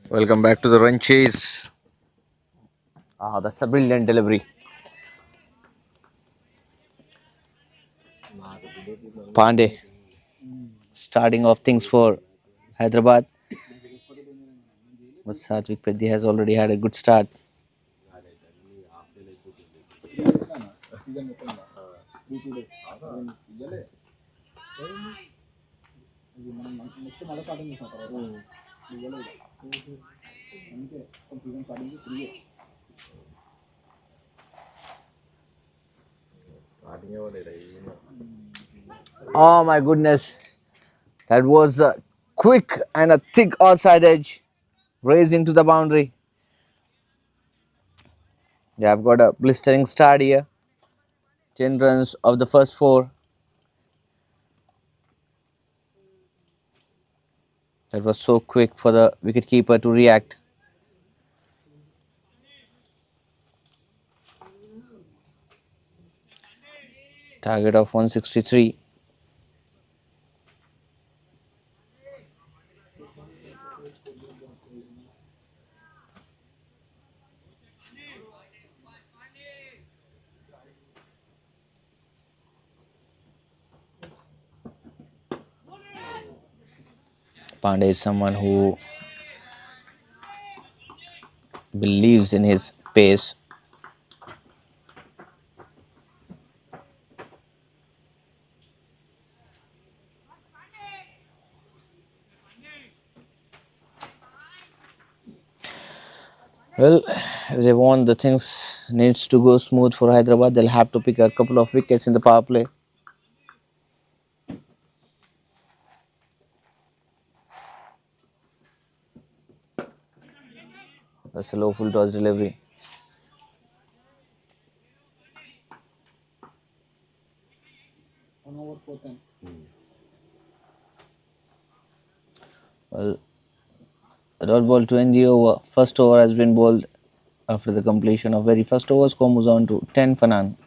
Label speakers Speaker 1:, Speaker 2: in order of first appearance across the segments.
Speaker 1: Welcome back to the run chase. That's a brilliant delivery. Pandey starting off things for Hyderabad. But Satvik Predhi has already had a good start. Oh my goodness. That was a quick and a thick outside edge. Raising to the boundary. They have got a blistering start here. 10 runs of the first four. That was so quick for the wicketkeeper to react. Target of 163. Pandey is someone who believes in his pace. Well, if they want the things needs to go smooth for Hyderabad, they'll have to pick a couple of wickets in the power play. That's a low full toss delivery. Well, the dot ball to end the over. First over has been bowled after the completion of very first over. Score moves on to 10 for none.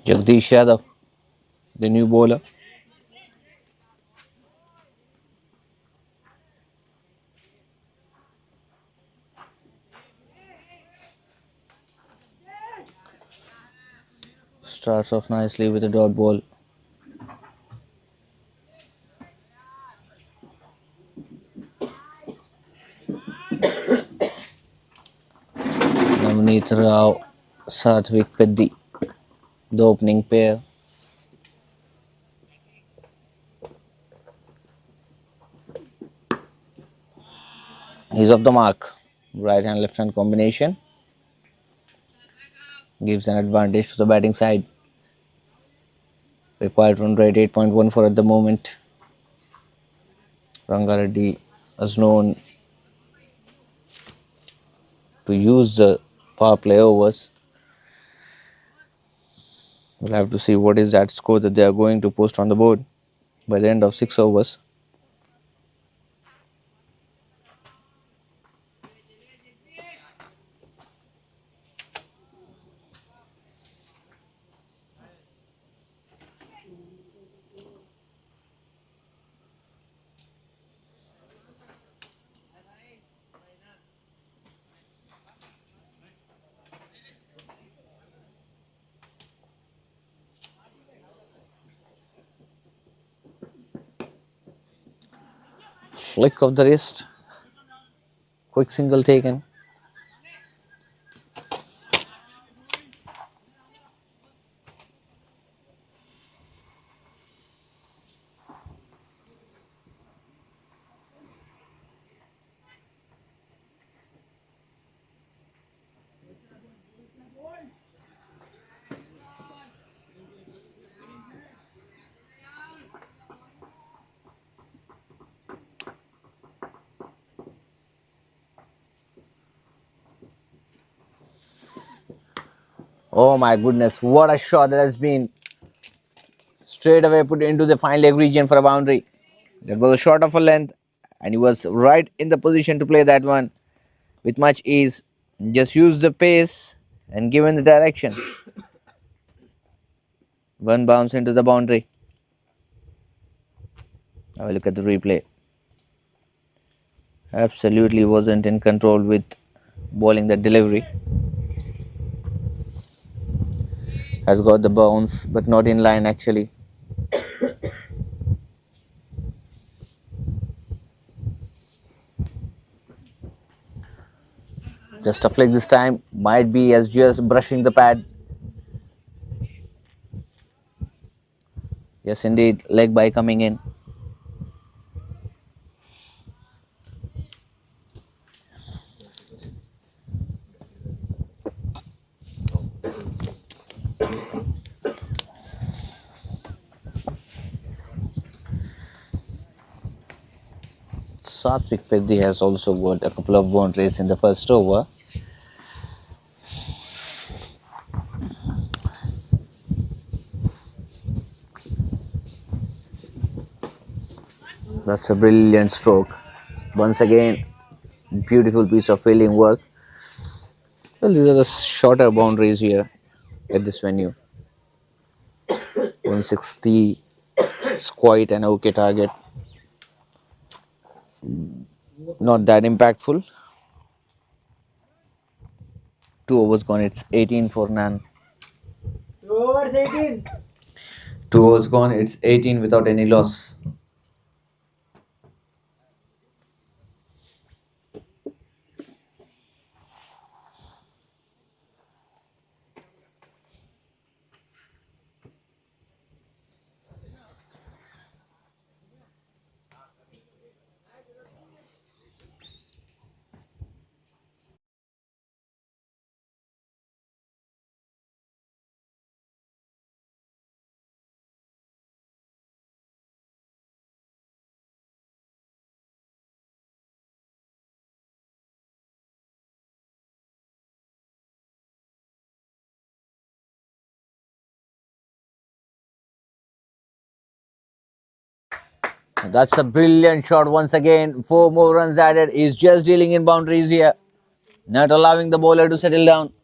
Speaker 1: Jagdish Yadav, the new bowler. Starts off nicely with a dot ball. Navneet Rao, Satvik Peddi, the opening pair. He's off the mark. Right hand, left hand combination gives an advantage to the batting side. Required run rate 8.14 at the moment. Rangareddy is known to use the power play overs. We'll have to see what is that score that they are going to post on the board by the end of 6 overs. Flick of the wrist. Quick single taken. Oh my goodness, what a shot that has been straight away put into the fine leg region for a boundary. That was a shot of a length, and he was right in the position to play that one with much ease. Just use the pace and given the direction. One bounce into the boundary. Have a look at the replay. Absolutely wasn't in control with bowling that delivery. Has got the bounce, but not in line actually. Just a flick this time. Might be as just brushing the pad. Yes, indeed. Leg by coming in. Satvik Peddi has also got a couple of boundaries in the first over. That's a brilliant stroke. Once again, beautiful piece of fielding work. Well, these are the shorter boundaries here at this venue. 160 is quite an okay target. Not that impactful. 2 overs gone, it's 18 for none.
Speaker 2: 2 overs 18.
Speaker 1: 2 overs gone, it's 18 without any loss. That's a brilliant shot once again. 4 more runs added. He's just dealing in boundaries here. Not allowing the bowler to settle down.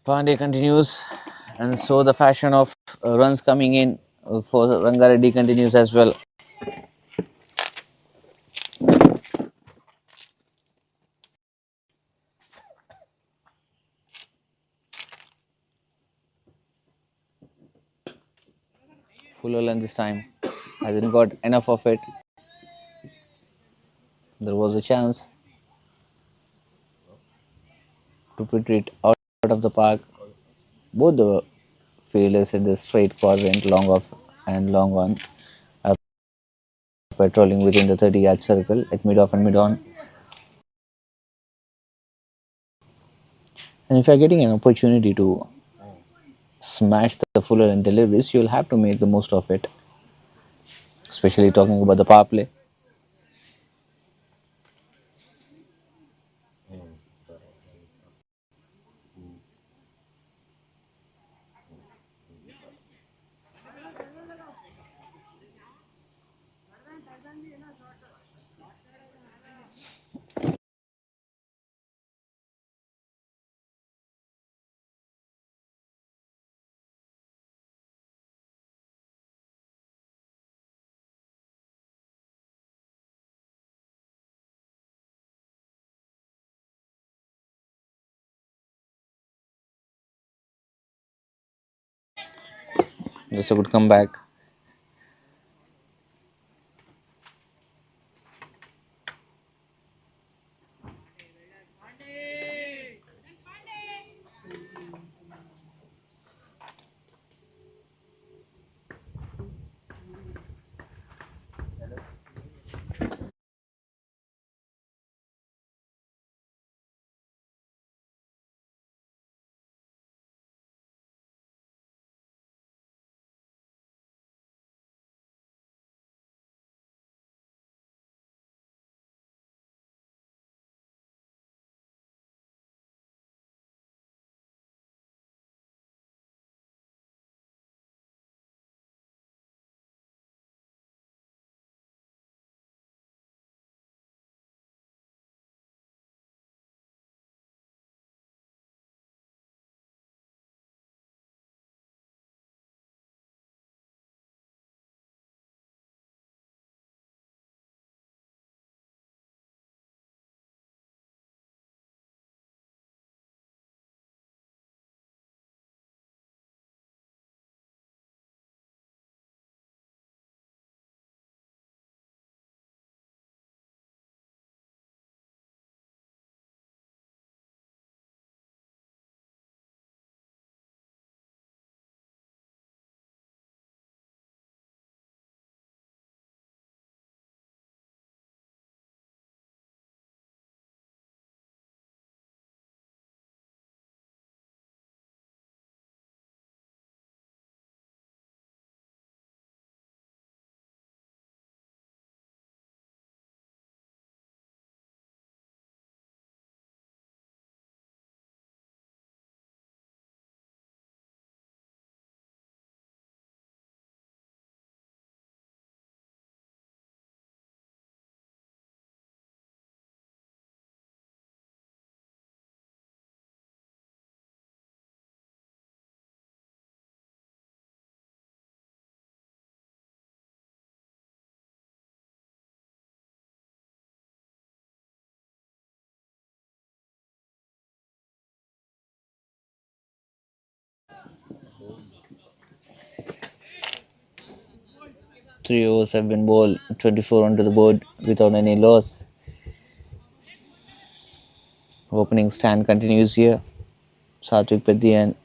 Speaker 1: Pandey continues, and so the fashion of runs coming in for Rangareddy continues as well. Fuller length this time. Hasn't got enough of it. There was a chance to put it out of the park. Both the fielders in the straight quadrant, long off and long on, are patrolling within the 30-yard circle at mid off and mid on. And if you're getting an opportunity to smash the fuller and deliveries, you'll have to make the most of it. Especially talking about the power play. That's a good comeback. Three overs have been bowled, 24 onto the board without any loss. Opening stand continues here. Satvik Peddi and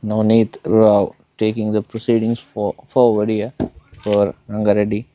Speaker 1: Navneet Rao taking the proceedings forward here for Rangareddy.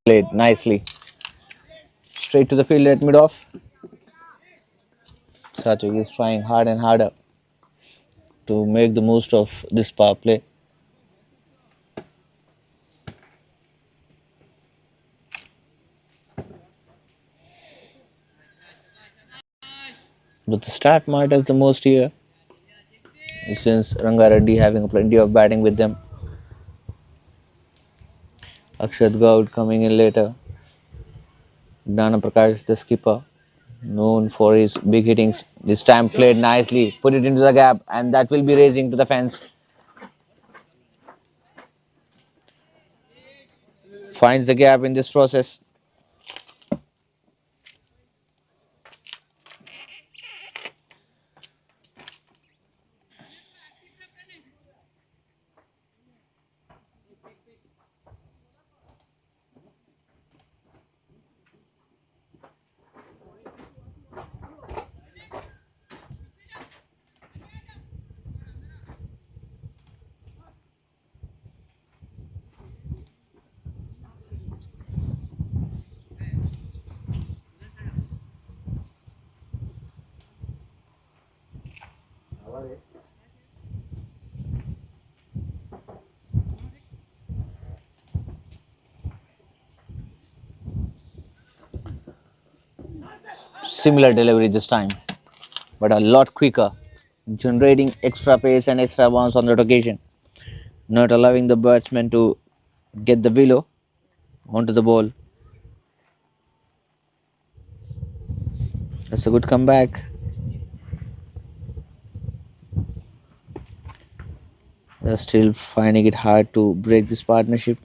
Speaker 1: Played nicely. Straight to the field at mid-off. Satvik is trying hard and harder to make the most of this power play. But the start matters the most here, since Rangareddy having plenty of batting with them. Akshat Gaud coming in later. Nana Prakash, the skipper, known for his big hittings. This time played nicely, put it into the gap, and that will be raising to the fence. Finds the gap in this process. Similar delivery this time, but a lot quicker, generating extra pace and extra bounce on that occasion, not allowing the batsman to get the below onto the ball. That's a good comeback. They're still finding it hard to break this partnership.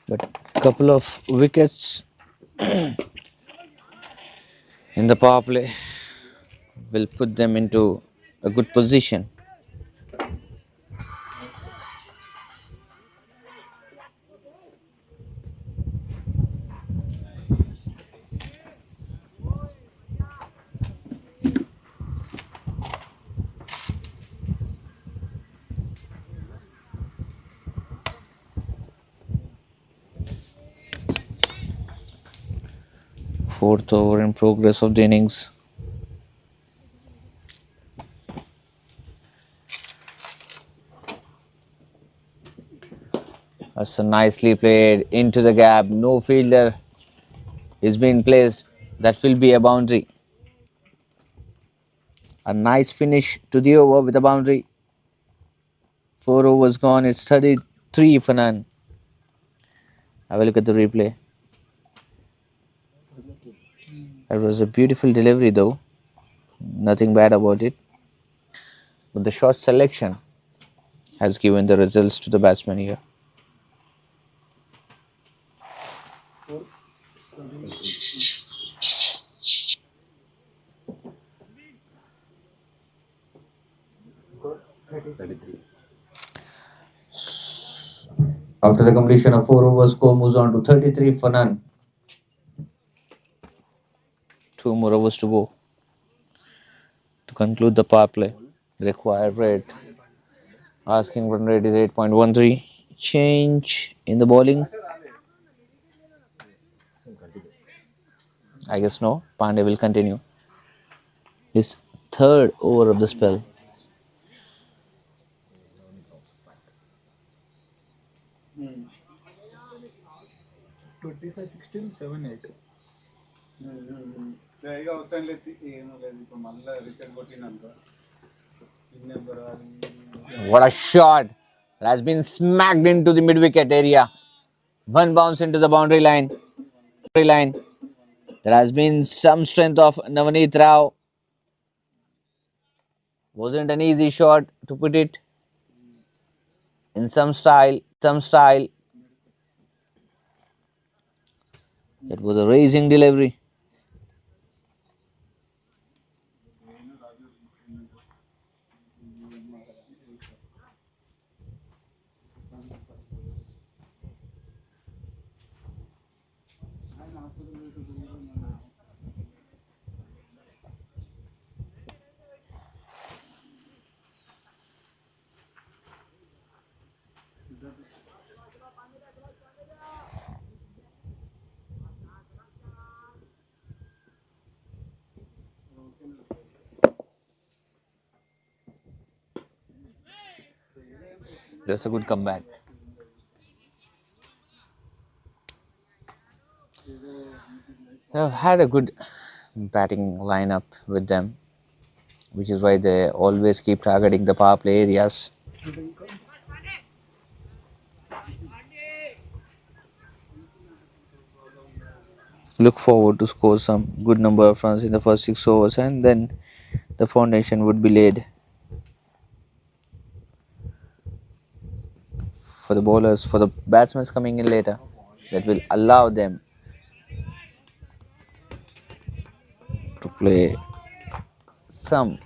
Speaker 1: But a couple of wickets in the power play will put them into a good position. Fourth over in progress of the innings. That's a nicely played into the gap. No fielder is being placed. That will be a boundary. A nice finish to the over with a boundary. 4 overs gone. It's 33 for none. Have a look at the replay. That was a beautiful delivery though. Nothing bad about it. But the shot selection has given the results to the batsman here. After the completion of 4 overs, score moves on to 33 for none. 2 more overs to go to conclude the power play. Required rate. Asking run rate is 8.13. Change in the bowling. I guess no. Pandey will continue. His third over of the spell. What a shot! It has been smacked into the mid wicket area. One bounce into the boundary line. There has been some strength of Navneet Rao. Wasn't an easy shot to put it in some style. That was a raising delivery. That's a good comeback. They've had a good batting lineup with them, which is why they always keep targeting the power play areas. Look forward to score some good number of runs in the first 6 overs, and then the foundation would be laid for the bowlers, for the batsmen coming in later. That will allow them to play some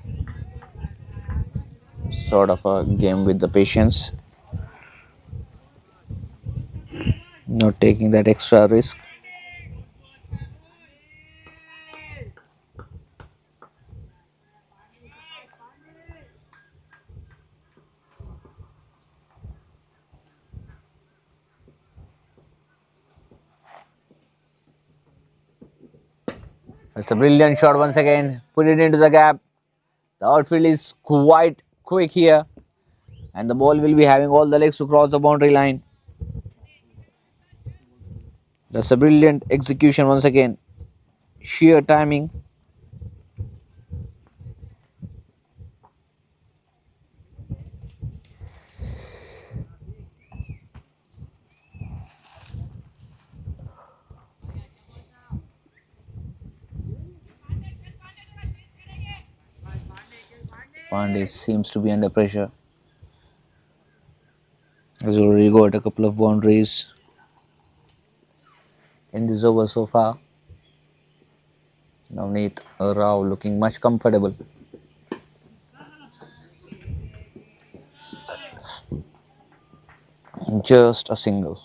Speaker 1: sort of a game with the patience, not taking that extra risk. It's a brilliant shot once again. Put it into the gap. The outfield is quite quick here, and the ball will be having all the legs to cross the boundary line. That's a brilliant execution once again. Sheer timing. Pandey seems to be under pressure. He's already got a couple of boundaries in this over so far. Navneet Rao looking much comfortable. Just a single.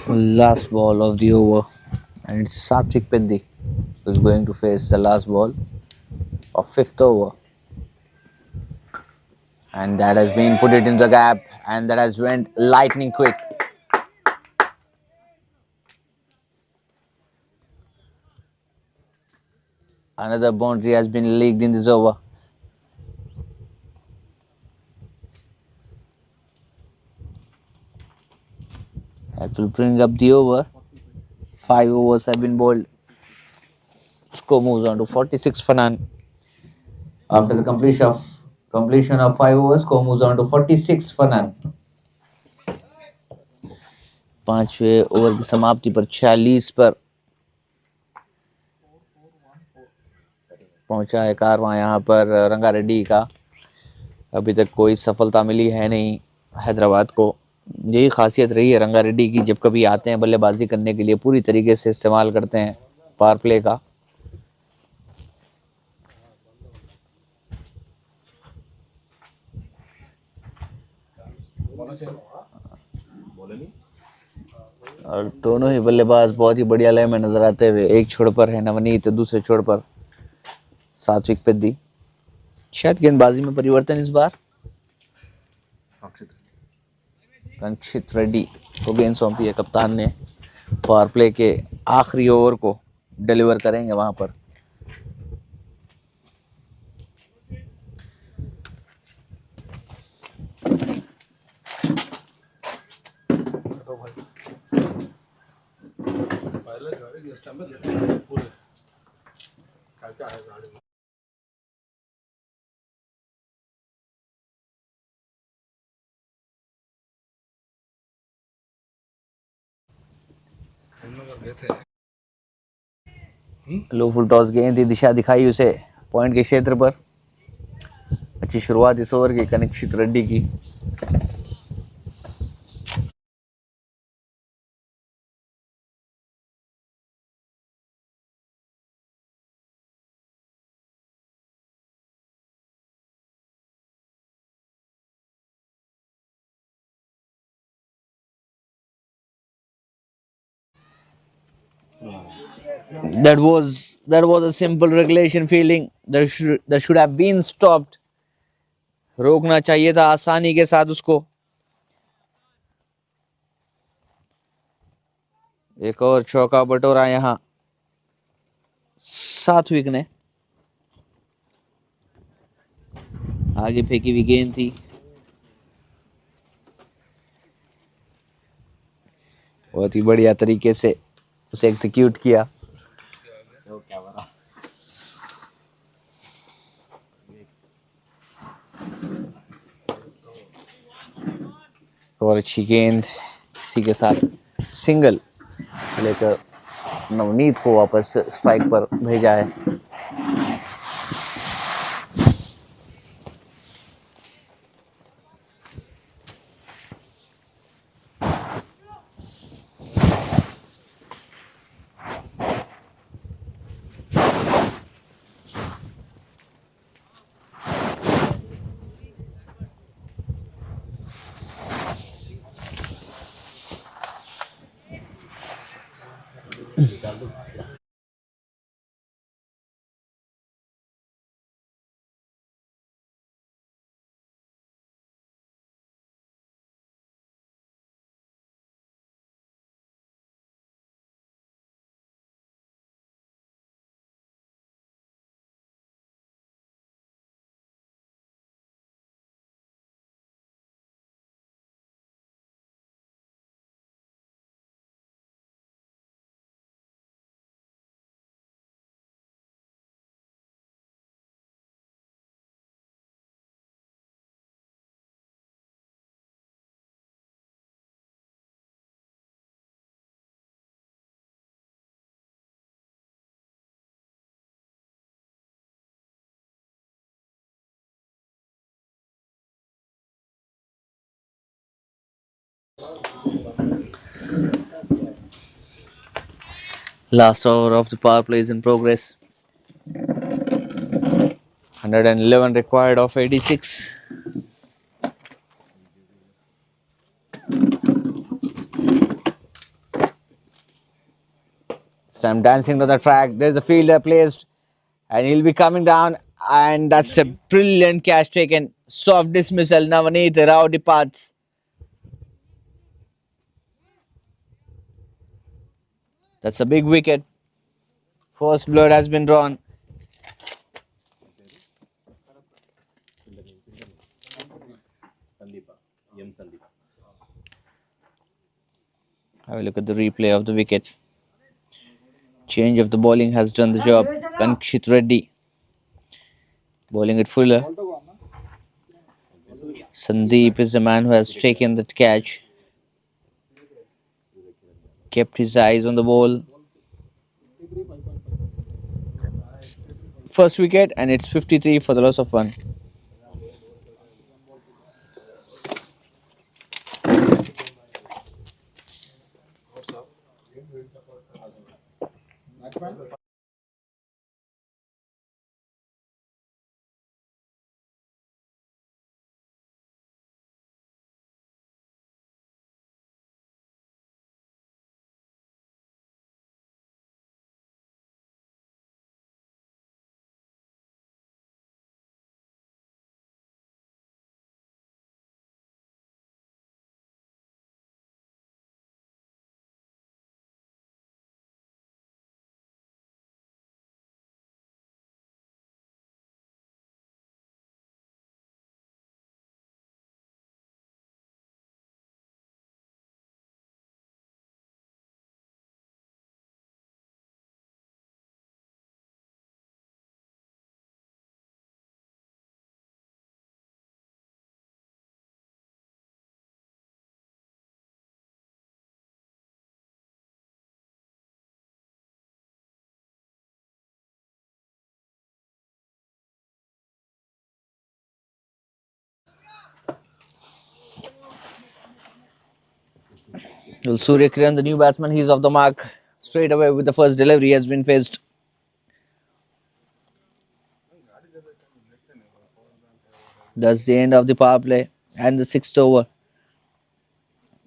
Speaker 1: Last ball of the over, and it's Satvik Peddi who's going to face the last ball of fifth over, and that has been put it in the gap, and that has went lightning quick. Another boundary has been leaked in this over. That will bring up the over. 5 overs have been bowled. Score moves on to 46 for none. After the completion of 5 overs, score moves on to 46 for none. पांचवें over की समाप्ति पर 46 पर पहुंचा है कारवां यहाँ पर रंगारेड्डी का। अभी तक कोई सफलता मिली है नहीं हैदराबाद को। यही खासियत रही है रंगारेड्डी की, जब कभी आते हैं बल्लेबाजी करने के लिए पूरी तरीके से इस्तेमाल करते हैं पावर प्ले का। और दोनों ही बल्लेबाज बहुत ही बढ़िया लय में नजर आते हुए। एक छोर पर है नवनीत, दूसरे छोर पर सात्विक पेद्दी। शायद गेंदबाजी में परिवर्तन इस बार। कंक्षित रेड्डी को गेंद सौंपी है कप्तान ने। पावर प्ले के आखिरी ओवर को डिलीवर करेंगे वहां पर। लो फुल टॉस गेंद, दिशा दिखाई उसे पॉइंट के क्षेत्र पर। अच्छी शुरुआत इस ओवर की कनिक्षित रेड्डी की। That was a simple regulation feeling. That should have been stopped. रोकना चाहिए था आसानी के साथ उसको। एक और चौका बटोरा यहाँ सात्विक ने। आगे फेंकी हुई गेंद थी, बहुत ही बढ़िया तरीके से उसे एग्जीक्यूट किया। और अच्छी गेंद, इसी के साथ सिंगल लेकर नवनीत को वापस स्ट्राइक पर भेजा है। Last over of the power play is in progress. 111 required of 86. So I'm dancing to the track. There's a fielder placed and he'll be coming down. And that's a brilliant catch taken. Soft dismissal. Navaneet Rao departs. That's a big wicket. First blood has been drawn. Have a look at the replay of the wicket. Change of the bowling has done the job. Kankshit Reddy bowling it fuller. Sandeep is the man who has taken that catch. Kept his eyes on the ball. First wicket and it's 53 for the loss of one. Well, Surya Kiran, the new batsman, he's off the mark straight away with the first delivery has been faced. That's the end of the power play and the sixth over.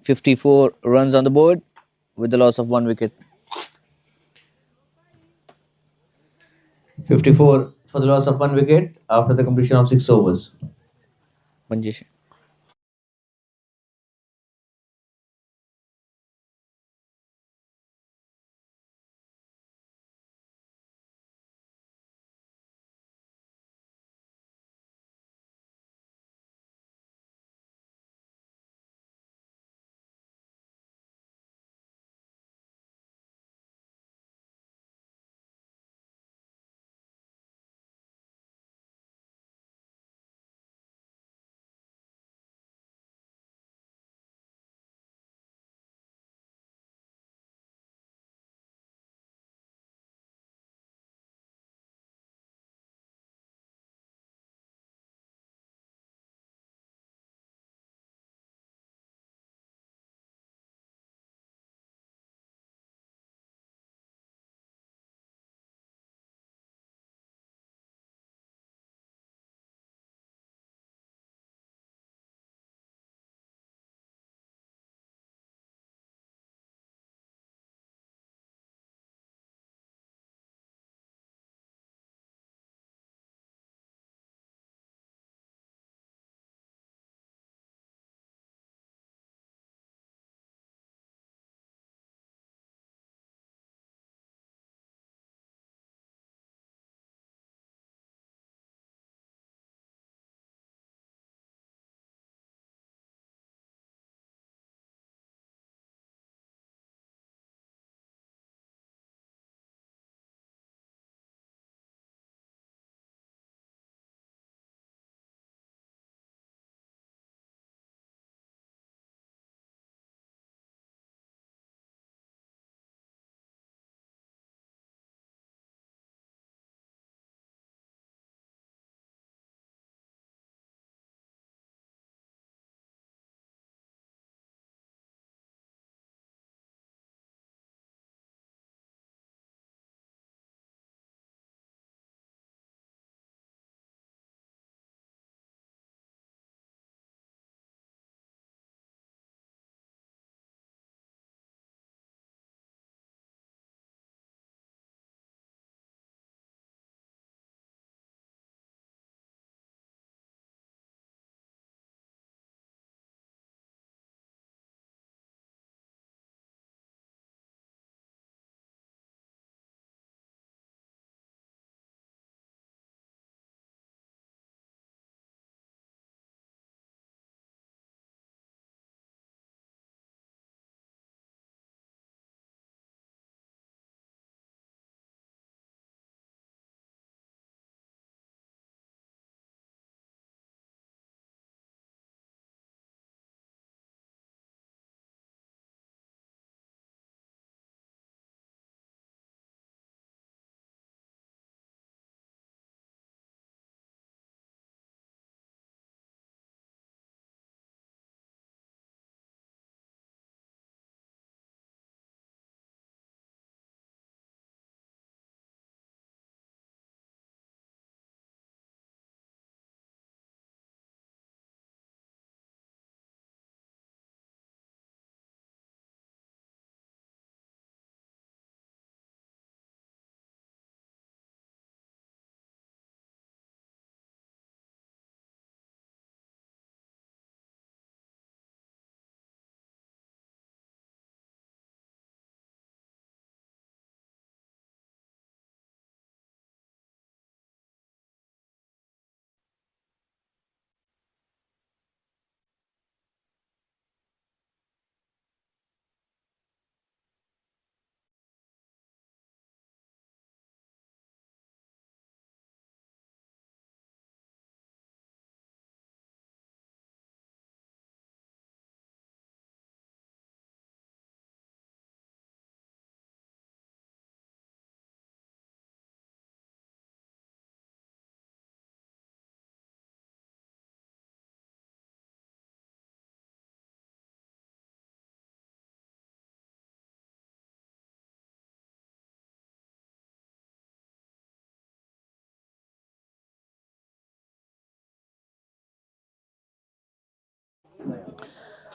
Speaker 1: 54 runs on the board with the loss of one wicket. 54 for the loss of one wicket after the completion of 6 overs. Manjesh.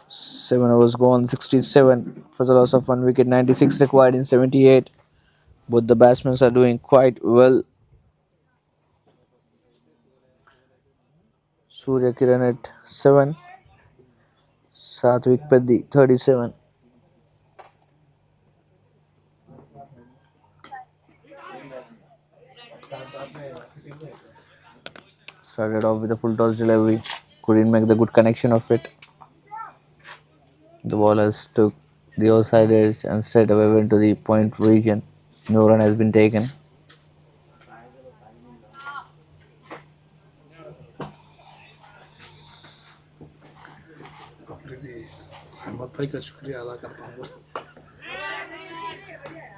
Speaker 1: 7 overs gone, 67 for the loss of 1 wicket, 96 required in 78. Both the batsmen are doing quite well. Surya Kiran at 7, Satvik Peddi 37. Started off with a full toss delivery, couldn't make the good connection of it. The bowlers took the outside edge and straight away went to the point region. No run has been taken.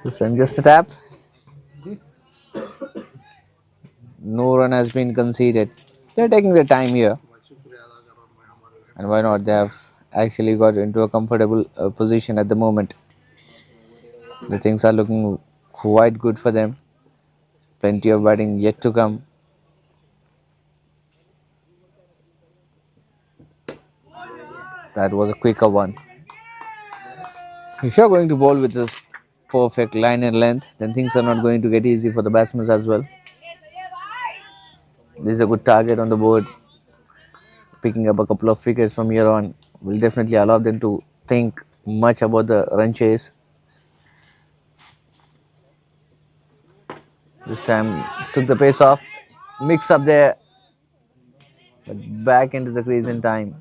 Speaker 1: This time just a tap. No run has been conceded. They're taking their time here. And why not? They have actually got into a comfortable position at the moment. The things are looking quite good for them. Plenty of batting yet to come. That was a quicker one. If you're going to bowl with this perfect line and length, then things are not going to get easy for the batsmen as well. This is a good target on the board. Picking up a couple of wickets from here on will definitely allow them to think much about the run chase. This time took the pace off, mix up there, but back into the crease in time.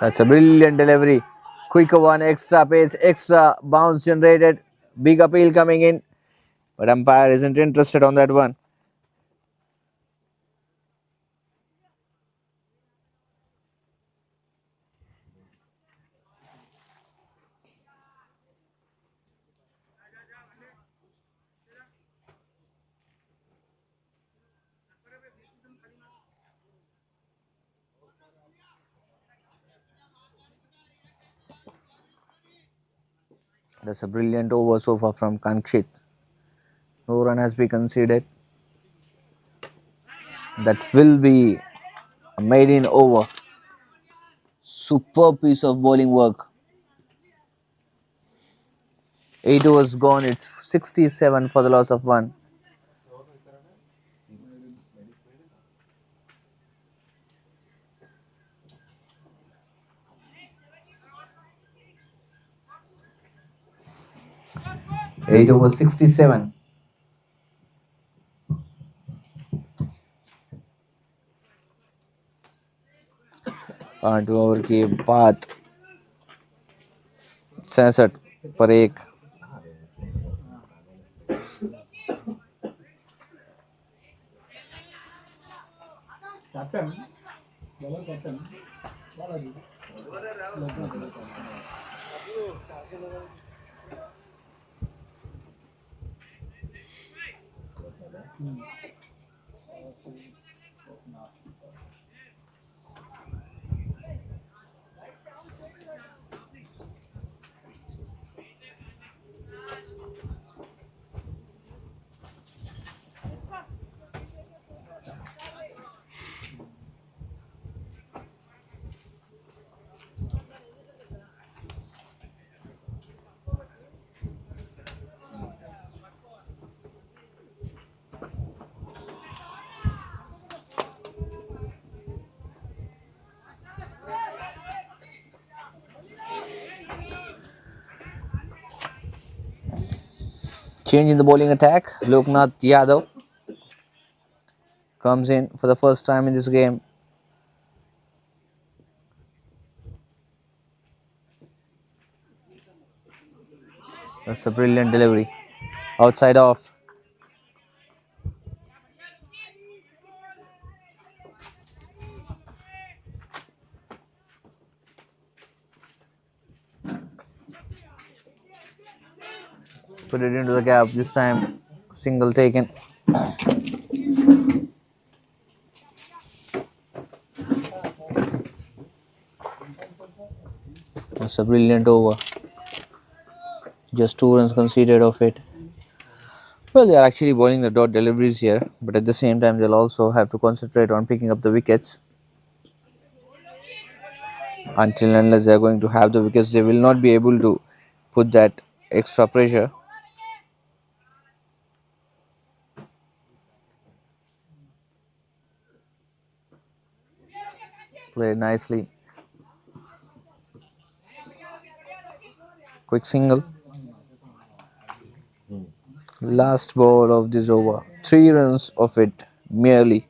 Speaker 1: That's a brilliant delivery. Quicker one, extra pace, extra bounce generated. Big appeal coming in, but umpire isn't interested on that one. That's a brilliant over so far from Kankshit. No run has been conceded. That will be a maiden over. Superb piece of bowling work. 8 overs gone. It's 67 for the loss of 1. Eight over 67. पांच over के बाद 66 पर 1.
Speaker 2: Captain, bowler captain,
Speaker 1: Change in the bowling attack. Loknath Yadav comes in for the first time in this game. That's a brilliant delivery. Outside off. Put it into the gap this time. Single taken. That's a brilliant over. Just 2 runs conceded of it. Well, they are actually bowling the dot deliveries here, but at the same time, they'll also have to concentrate on picking up the wickets. Until unless they are going to have the wickets, they will not be able to put that extra pressure. Played nicely. Quick single. Last ball of this over. 3 runs of it merely.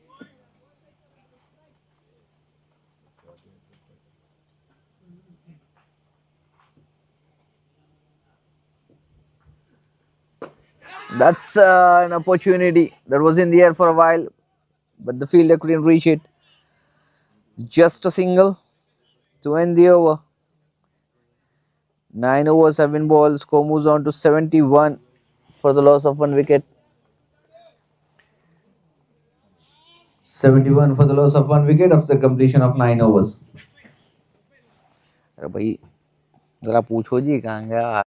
Speaker 1: That's an opportunity that was in the air for a while, but the fielder couldn't reach it. Just a single to end the over. 9 overs have been bowled. Score moves on to 71 for the loss of 1 wicket. 71 for the loss of 1 wicket after completion of 9 overs. अरे भाई जरा पूछो जी कहाँ गया.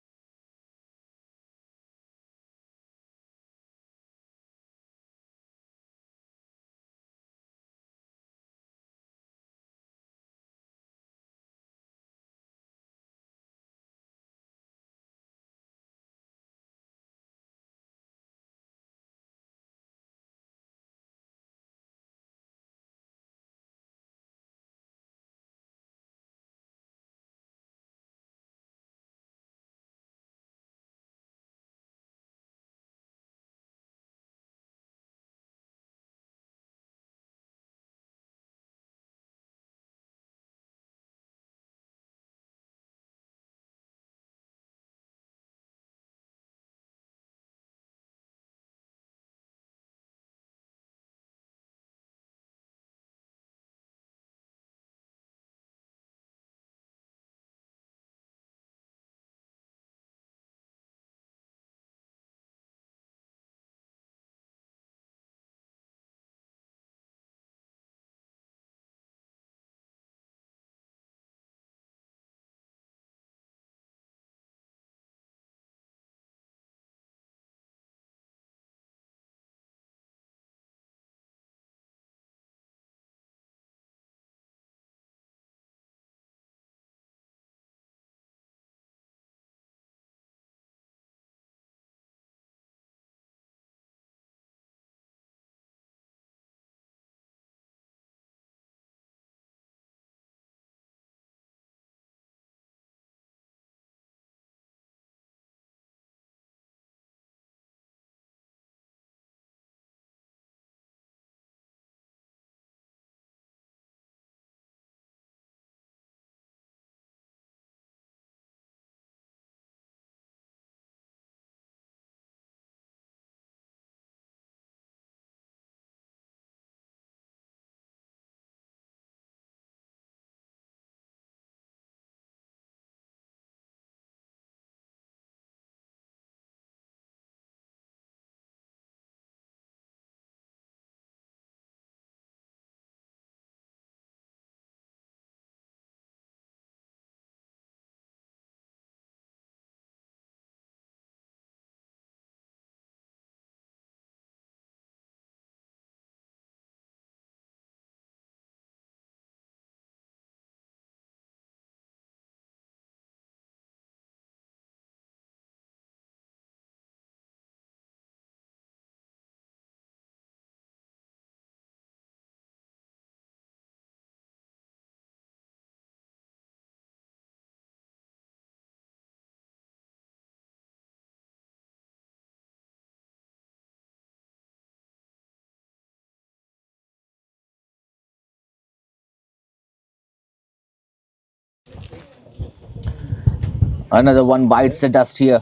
Speaker 1: Another one bites the dust here.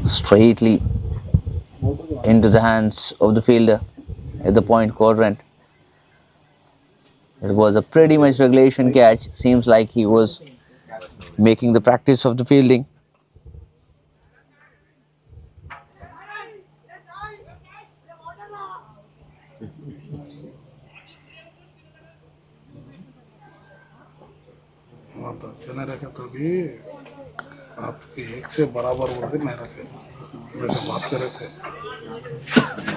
Speaker 1: Straightly into the hands of the fielder at the point quadrant. It was a pretty much regulation catch. Seems like he was making the practice of the fielding.
Speaker 3: तो अच्छे नहीं रखे तो भी आप एक से बराबर बोल के नहीं रखे वैसे बात कर रहे थे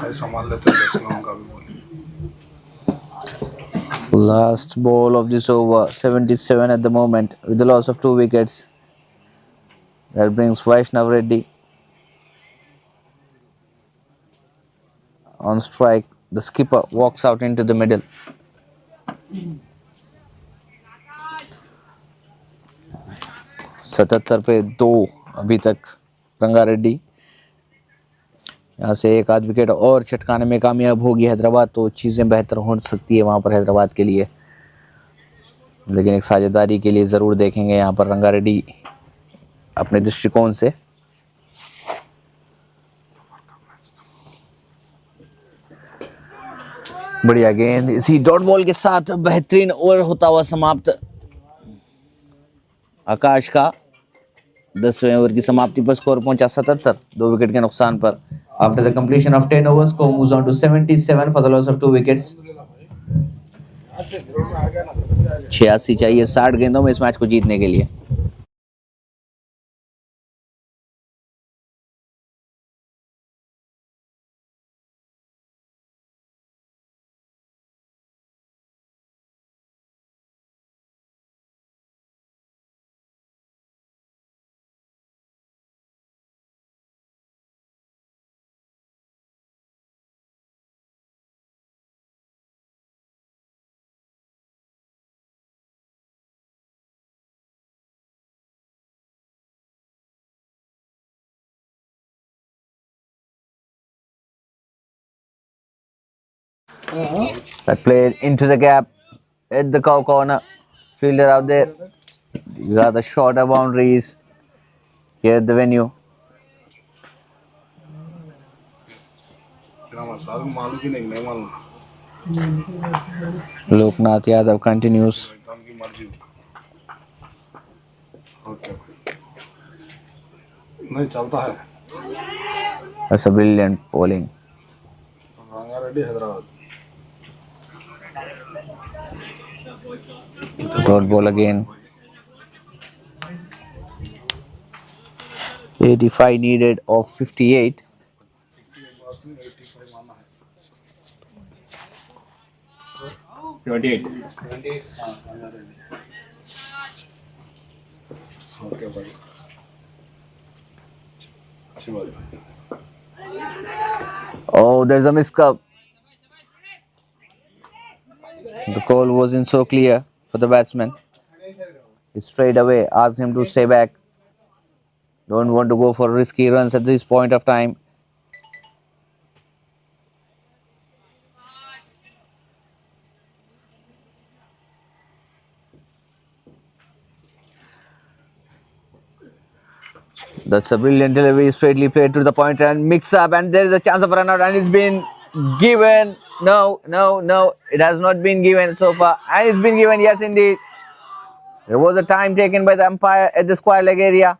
Speaker 3: भाई संभाल लेते 10 गाँव का भी बोले
Speaker 1: Last ball of this over, 77 at the moment, with the loss of 2 wickets. That brings Vaishnav Reddy on strike. The skipper walks out into the middle. सतहत्तर पे 2 अभी तक रंगारेड्डी यहाँ से एक आध विकेट और चटकाने में कामयाब होगी हैदराबाद तो चीज़ें बेहतर हो सकती है वहाँ पर हैदराबाद के लिए, लेकिन एक साझेदारी के लिए ज़रूर देखेंगे यहाँ पर रंगारेड्डी अपने दृष्टिकोण से। बढ़िया गेंद इसी डॉट बॉल के साथ बेहतरीन ओवर होता हुआ समाप्त। आकाश का 10वें ओवर की समाप्ति पर स्कोर पहुंचा 77 2 विकेट के नुकसान पर। After the completion of 10 overs को moves on to 77 for the loss of 2 wickets. 86 चाहिए 60 गेंदों में इस मैच को जीतने के लिए। That played into the gap at the cow corner. Fielder out there. These are the shorter boundaries here at the venue.
Speaker 3: मालूम की नहीं मालूम
Speaker 1: Loknath Yadav continues.
Speaker 3: की मर्जी ओके नहीं चलता है
Speaker 1: That's a brilliant bowling.
Speaker 3: Rangareddy Hyderabad
Speaker 1: Dot ball again. 85 needed of 58.
Speaker 3: Okay भाई अच्छी बात
Speaker 1: Oh, there's a miscup. The call wasn't so clear for the batsman. He straight away asked him to stay back. Don't want to go for risky runs at this point of time. That's a brilliant delivery, straightly played to the point and mix up, and there is a chance of run out, and it's been given. No, no, no, it has not been given so far, and it's been given. Yes, indeed. There was a time taken by the umpire at the square leg area.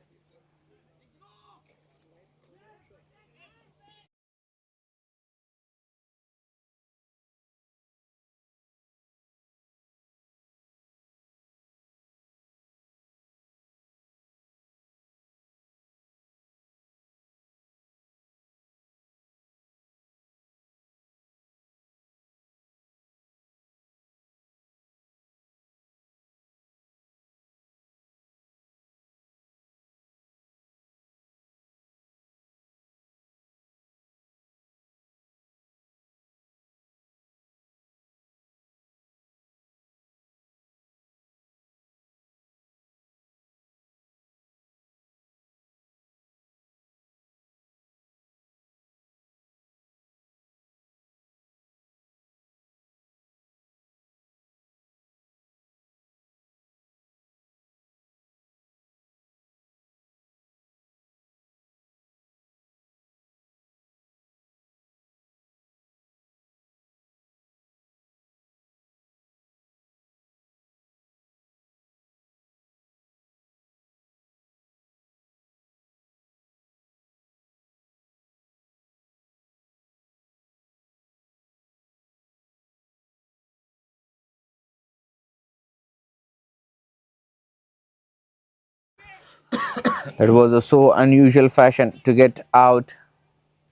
Speaker 1: It was a so unusual fashion to get out.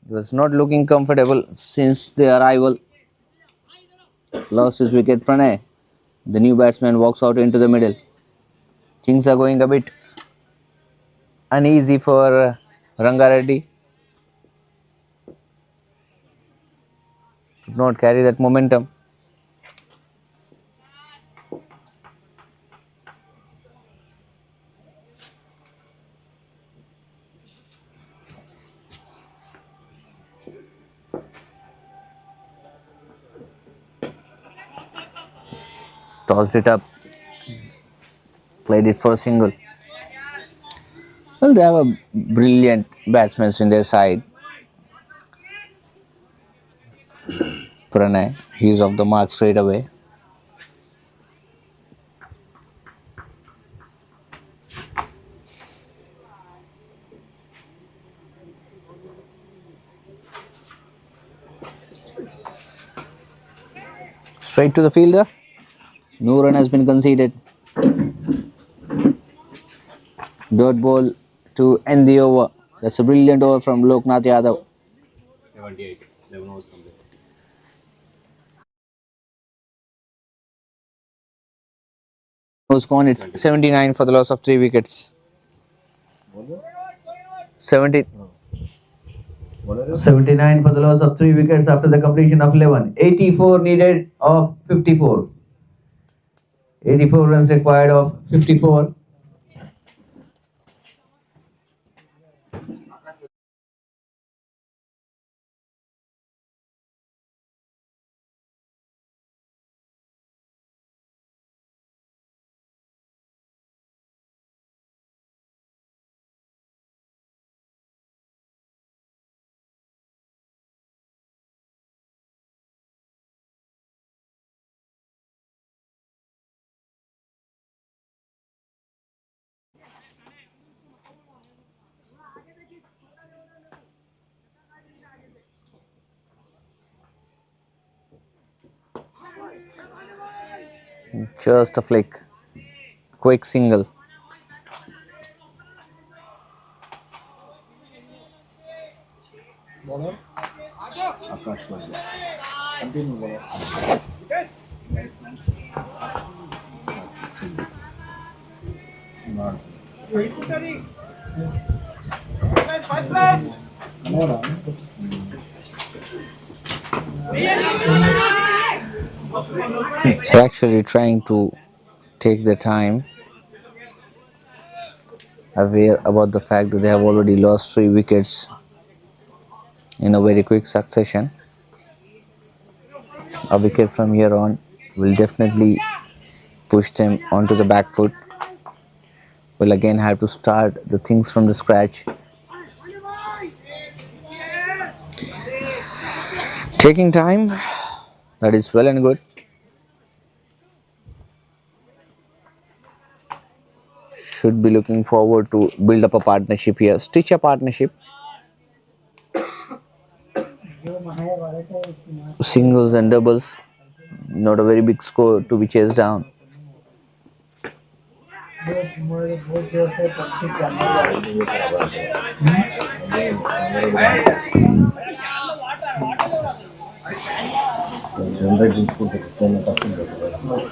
Speaker 1: It was not looking comfortable since the arrival. Lost his wicket Pranay. The new batsman walks out into the middle. Things are going a bit uneasy for Rangareddy. Could not carry that momentum. Tossed it up. Played it for a single. Well, they have a brilliant batsman in their side. Pranay, he's off the mark straight away. Straight to the fielder. No run has been conceded. Dot ball to end the over. That's a brilliant over from Loknath Yadav.
Speaker 2: 78. 11 overs complete.
Speaker 1: Was gone. It's 79 for the loss of 3 wickets. 70. 79 for the loss of 3 wickets after the completion of 11. 84 needed of 54. 84 runs required of 54. Just a flick. Quick single.
Speaker 3: Bowler.
Speaker 2: Continue, bowler.
Speaker 1: They're actually trying to take the time, aware about the fact that they have already lost 3 wickets in a very quick succession. A wicket from here on will definitely push them onto the back foot. Will again have to start the things from the scratch. Taking time, that is well and good. Should be looking forward to build up a partnership here, stitch a partnership. Singles and doubles, not a very big score to be chased down.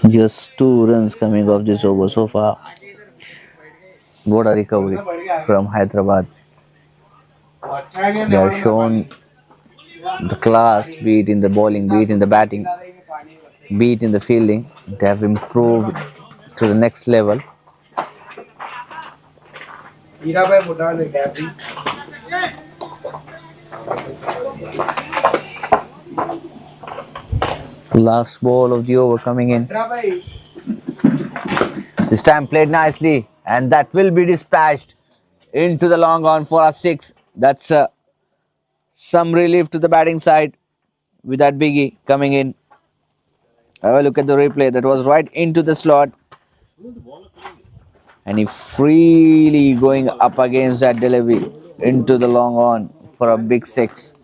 Speaker 1: Just 2 runs coming off this over so far. What a recovery from Hyderabad. They have shown the class, be it in the bowling, be it in the batting, be it in the fielding. They have improved to the next level. Last ball of the over coming in. This time played nicely, and that will be dispatched into the long on for a 6. That's some relief to the batting side with that biggie coming in. Have a look at the replay. That was right into the slot, and he freely going up against that delivery into the long on for a big 6.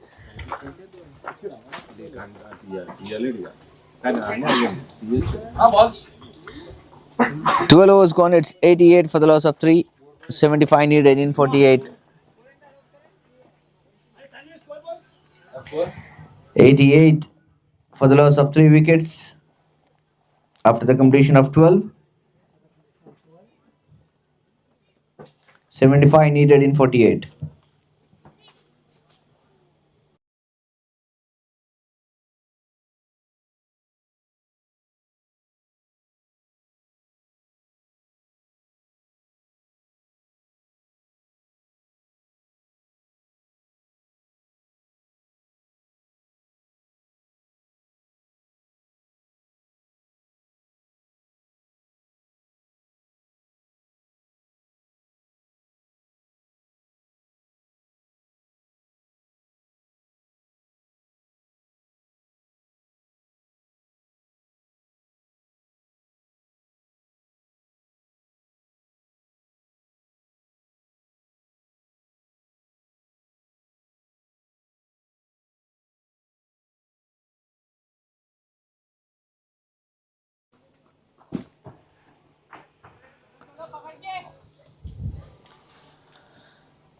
Speaker 1: 12 overs gone. It's 88 for the loss of 3. 75 needed in 48. 88 for the loss of 3 wickets after the completion of 12. 75 needed in 48.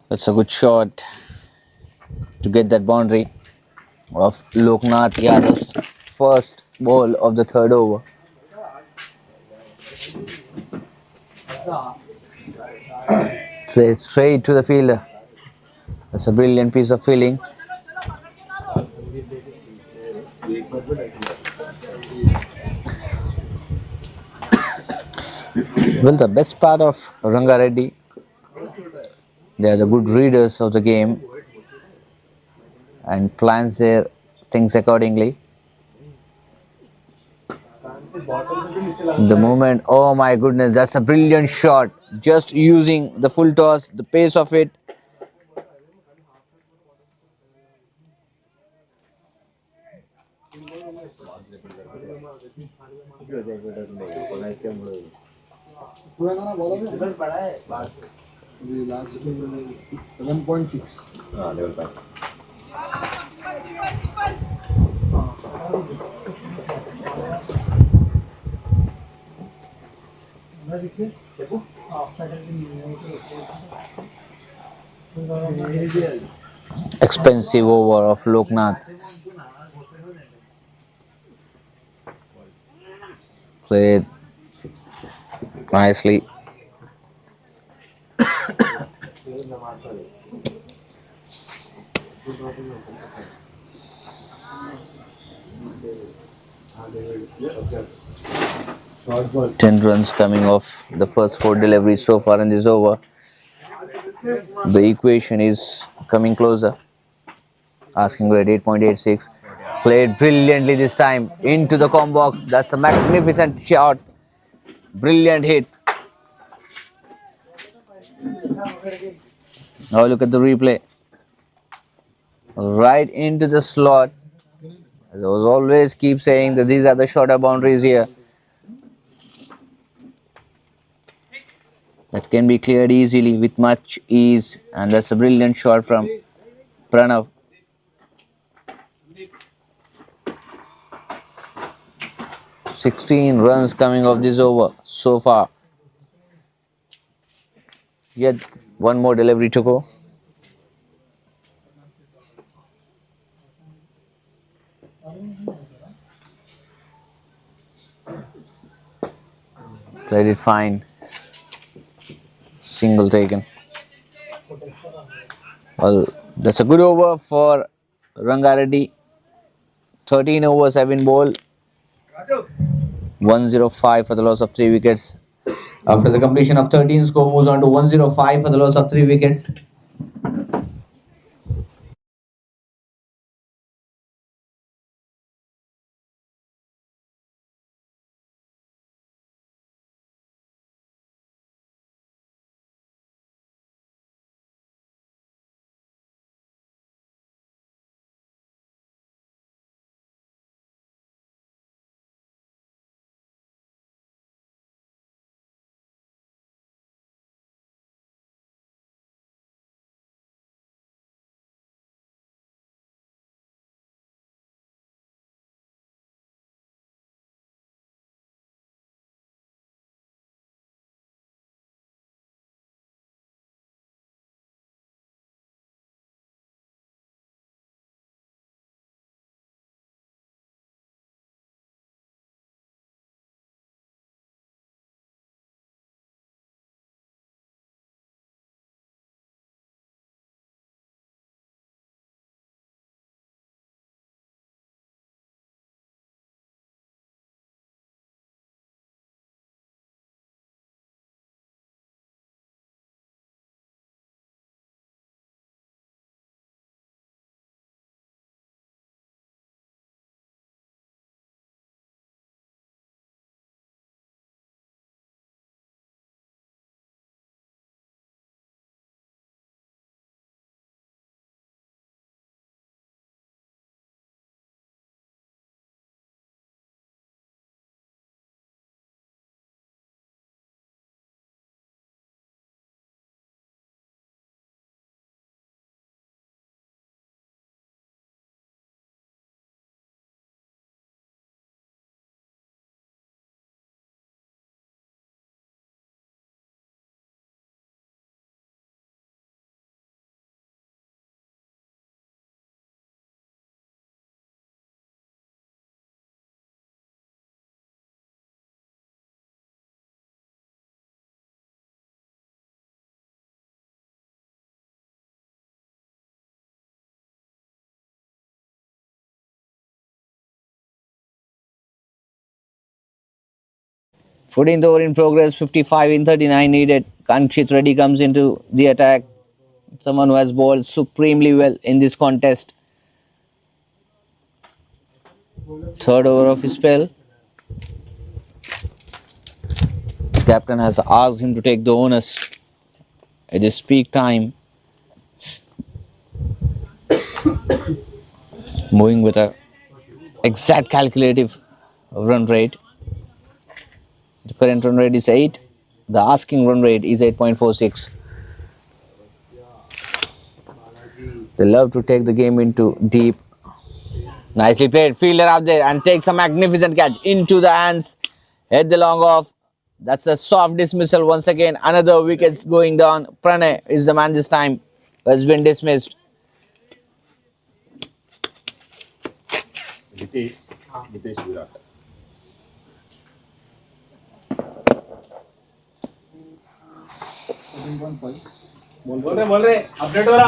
Speaker 1: That's a good shot to get that boundary of Loknath Yadav's first ball of the third over. Straight to the fielder. That's a brilliant piece of fielding. Well, the best part of Rangareddy, they are the good readers of the game and plans their things accordingly. The moment, oh my goodness, that's a brilliant shot. Just using the full toss, the pace of it.
Speaker 3: Last 11.6.
Speaker 2: Level 5.
Speaker 1: Expensive over of Loknath. Played nicely.
Speaker 3: Short ball.
Speaker 1: 10 runs coming off the first 4 deliveries so far in this over. The equation is coming closer. Asking rate 8.86. Played brilliantly this time into the combo box. That's a magnificent shot. Brilliant hit. Now look at the replay. Right into the slot. I was always keep saying that these are the shorter boundaries here. That can be cleared easily with much ease. And that's a brilliant shot from Pranav. 16 runs coming off this over so far. Yet one more delivery to go. Played it fine. Single taken. Well, that's a good over for Rangareddy. 13 overs have been bowled. 105 for the loss of 3 wickets. After the completion of 13, score moves on to 105 for the loss of 3 wickets. 14th over in progress, 55 in 39 needed. Kankshit Reddy comes into the attack. Someone who has bowled supremely well in this contest. Third over of his spell. The captain has asked him to take the onus at this peak time. Moving with a exact calculative run rate. The current run rate is 8. The asking run rate is 8.46. They love to take the game into deep. Nicely played. Fielder out there and takes a magnificent catch into the hands. Head the long off. That's a soft dismissal once again. Another wickets going down. Pranay is the man this time. Has been dismissed.
Speaker 2: Nitesh Virat.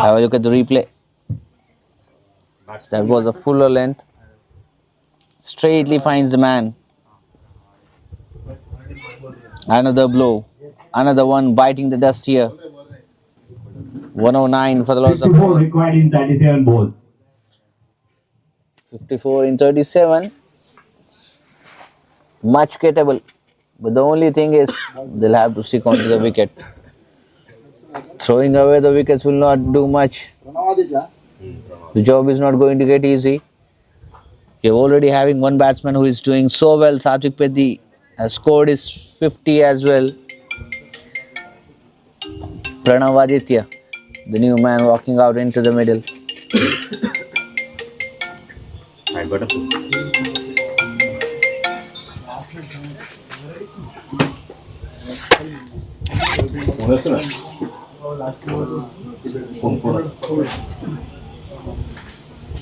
Speaker 1: Have a look at the replay. That was a fuller length. Straightly finds the man. Another blow. Another one biting the dust here. 109 for the loss of
Speaker 4: 54
Speaker 1: 4.
Speaker 4: required in 37 balls.
Speaker 1: 54 in 37. Much gettable. But the only thing is, they'll have to stick onto the wicket. Throwing away the wickets will not do much. The job is not going to get easy. You're already having one batsman who is doing so well. Satvik Peddi has scored his 50 as well. Pranav Aditya, the new man walking out into the middle.
Speaker 2: I got a phone.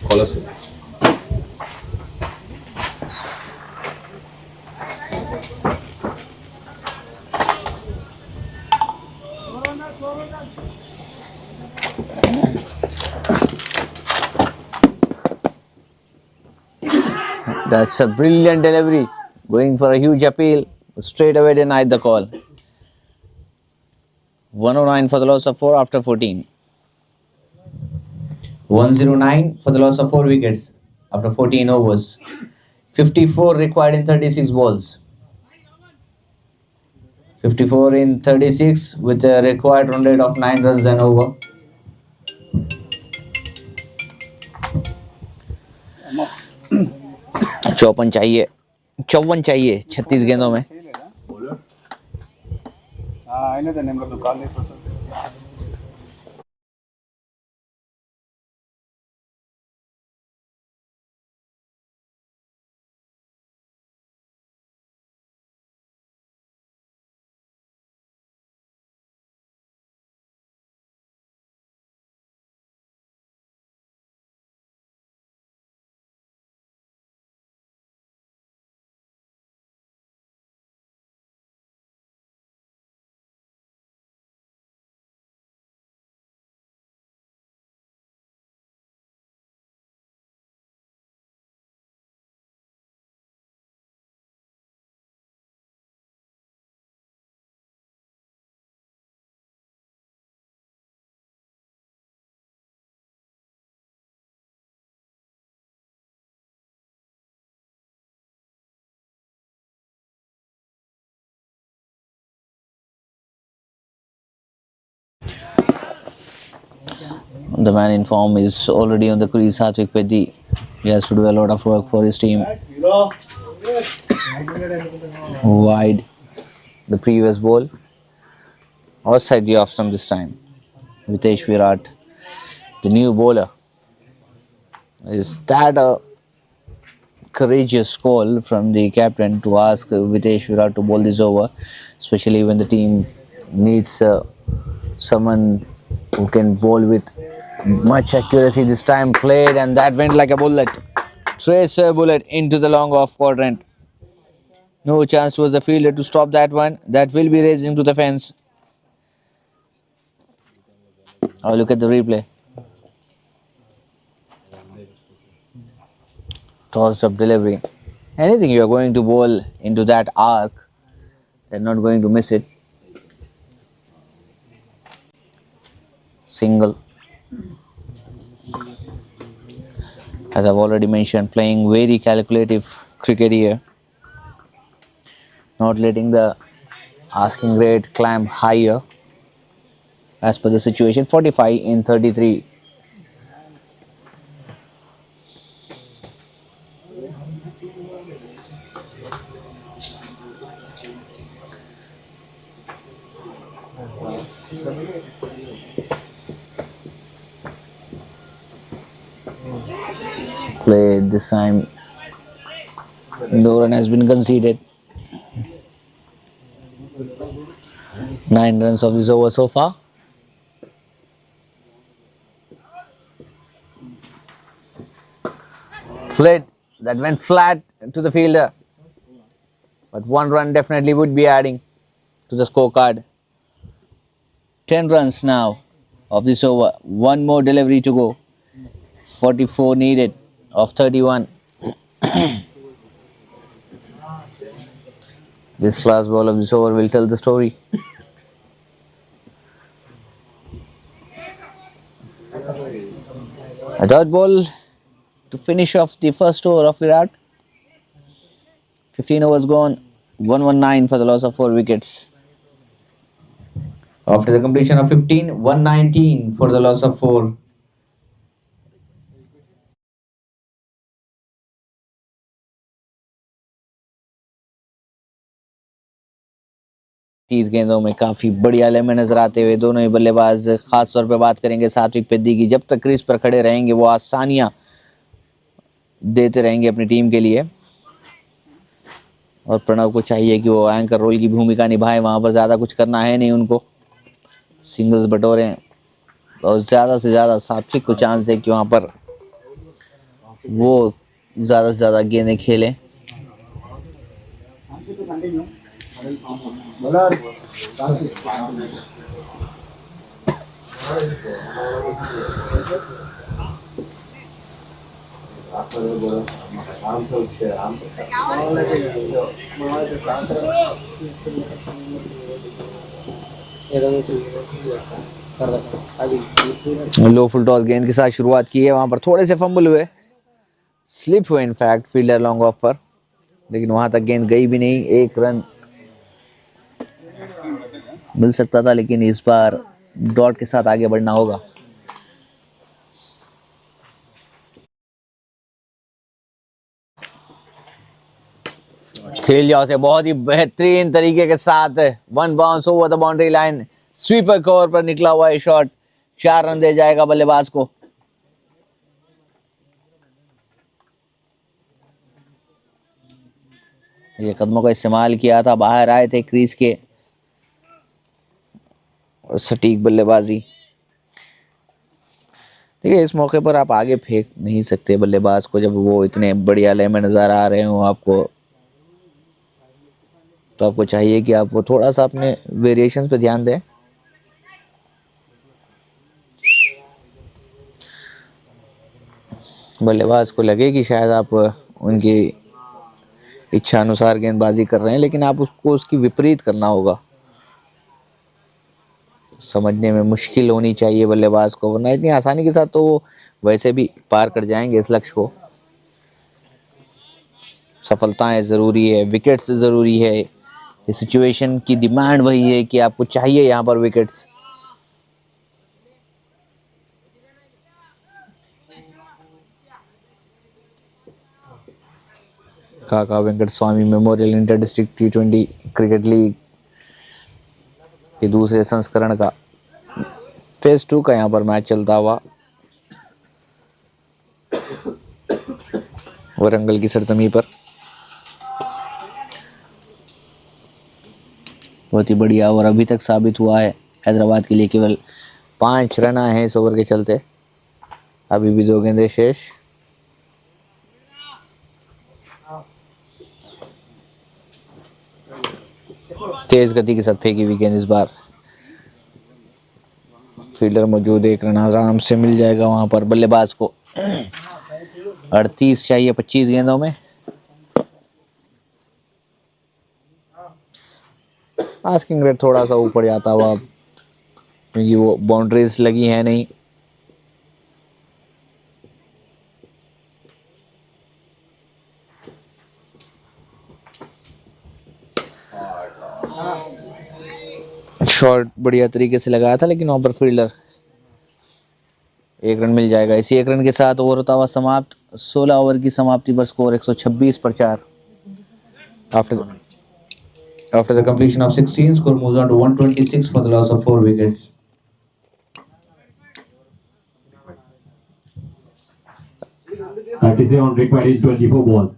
Speaker 2: Call us.
Speaker 1: That's a brilliant delivery. Going for a huge appeal. Straight away denied the call. 109 for the loss of 4 after 14. 109 for the loss of 4 wickets after 14 overs. 54 required in 36 balls. 54 in 36 with a required run rate of 9 runs and over. चौपन चाहिए 36 गेंदों में. The man in form is already on the crease, Satvik Peddi. He has to do a lot of work for his team. Wide the previous ball. Outside the off stump this time. Vitesh Virat, the new bowler. Is that a courageous call from the captain to ask Vitesh Virat to bowl this over, especially when the team needs someone who can bowl with much accuracy. This time played and that went like a bullet. Tracer bullet into the long off quadrant. No chance was the fielder to stop that one. That will be racing to the fence. Oh, look at the replay. Tossed up delivery. Anything you are going to bowl into that arc, They're not going to miss it. Single. As I've already mentioned, playing very calculative cricket here. Not letting the asking rate climb higher as per the situation. 45 in 33. Played this time. No run has been conceded. 9 runs of this over so far. Played that went flat to the fielder. But 1 run definitely would be adding to the scorecard. 10 runs now of this over. 1 more delivery to go. 44 needed of 31. This last ball of this over will tell the story. A dot ball to finish off the first over of Virat. 15 overs gone. 119 for the loss of 4 wickets. After the completion of 15, 119 for the loss of 4. 30 गेंदों में काफ़ी बढ़िया लेमे नजर आते हुए दोनों ही बल्लेबाज, खास तौर पे बात करेंगे सात्विक पेद्दी की, जब तक क्रीज पर खड़े रहेंगे वो आसानियां देते रहेंगे अपनी टीम के लिए। और प्रणव को चाहिए कि वो एंकर रोल की भूमिका निभाए, वहां पर ज़्यादा कुछ करना है नहीं उनको, सिंगल्स बटोरे और ज़्यादा से ज़्यादा सात्विक को चांस है कि वहां पर वो ज़्यादा से ज़्यादा गेंदें खेलें। लो फुल टॉस गेंद के साथ शुरुआत की है, वहां पर थोड़े से फंबल हुए, स्लिप हुए इनफैक्ट फील्डर लॉन्ग ऑफ पर, लेकिन वहां तक गेंद गई भी नहीं। 1 रन मिल सकता था, लेकिन इस बार डॉट के साथ आगे बढ़ना होगा। खेल जाओ से बहुत ही बेहतरीन तरीके के साथ 1 bounce over the boundary line, sweeper cover पर निकला हुआ है शॉट, 4 रन दे जाएगा बल्लेबाज को। ये कदमों का इस्तेमाल किया था, बाहर आए थे क्रीज के और सटीक बल्लेबाजी। देखिए इस मौके पर आप आगे फेंक नहीं सकते बल्लेबाज को जब वो इतने बढ़िया लय में नजर आ रहे हो आपको, तो आपको चाहिए कि आप वो थोड़ा सा अपने वेरिएशंस पे ध्यान दें। बल्लेबाज को लगे कि शायद आप उनकी इच्छा अनुसार गेंदबाजी कर रहे हैं, लेकिन आप उसको उसकी विपरीत करना होगा। समझने में मुश्किल होनी चाहिए बल्लेबाज को, वरना इतनी आसानी के साथ तो वो वैसे भी पार कर जाएंगे इस लक्ष्य को। सफलताएं ज़रूरी है, विकेट्स ज़रूरी है, इस सिचुएशन की डिमांड वही है कि आपको चाहिए यहाँ पर विकेट्स। काका Venkataswamy memorial inter district T20 cricket league के दूसरे संस्करण का फेज 2 का यहाँ पर मैच चलता हुआ वरंगल की सरजमी पर। बहुत ही बढ़िया ओवर अभी तक साबित हुआ है हैदराबाद के लिए, केवल 5 रन आए हैं इस ओवर के चलते, अभी भी 2 गेंदें शेष। तेज गति के साथ फेंकी हुई गेंद, इस बार फील्डर मौजूद, 1 रन आराम से मिल जाएगा वहां पर बल्लेबाज को। 38 चाहिए 25 गेंदों में। आस्किंग रेट थोड़ा सा ऊपर जाता हुआ, क्योंकि वो बाउंड्रीज लगी है नहीं. शॉट बढ़िया तरीके से लगाया था, लेकिन वहां पर फील्डर, 1 रन मिल जाएगा. इसी 1 रन के साथ ओवर होता हुआ समाप्त. 16 ओवर की समाप्ति पर स्कोर 126 पर 4. After the completion of 16, score moves on to 126 for the loss of 4 wickets.
Speaker 4: That is on required in 24 balls.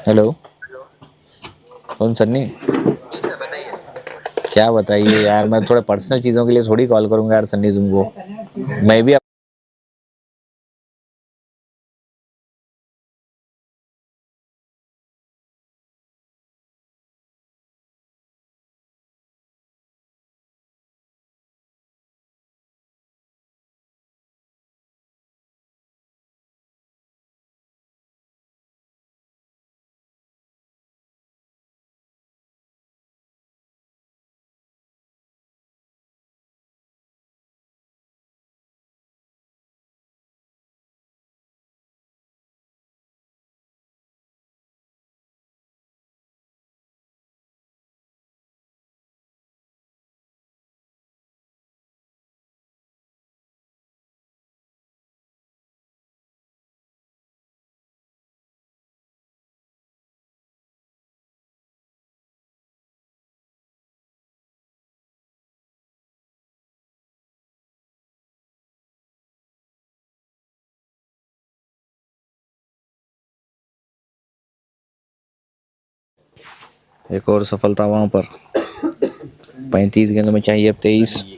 Speaker 1: Hello, कौन सन्नी? क्या बताइए यार, मैं थोड़े पर्सनल चीज़ों के लिए थोड़ी कॉल करूंगा यार सन्नी तुमको. मैं भी एक और सफलता वहां पर. 35 गेंदों में चाहिए अब 23.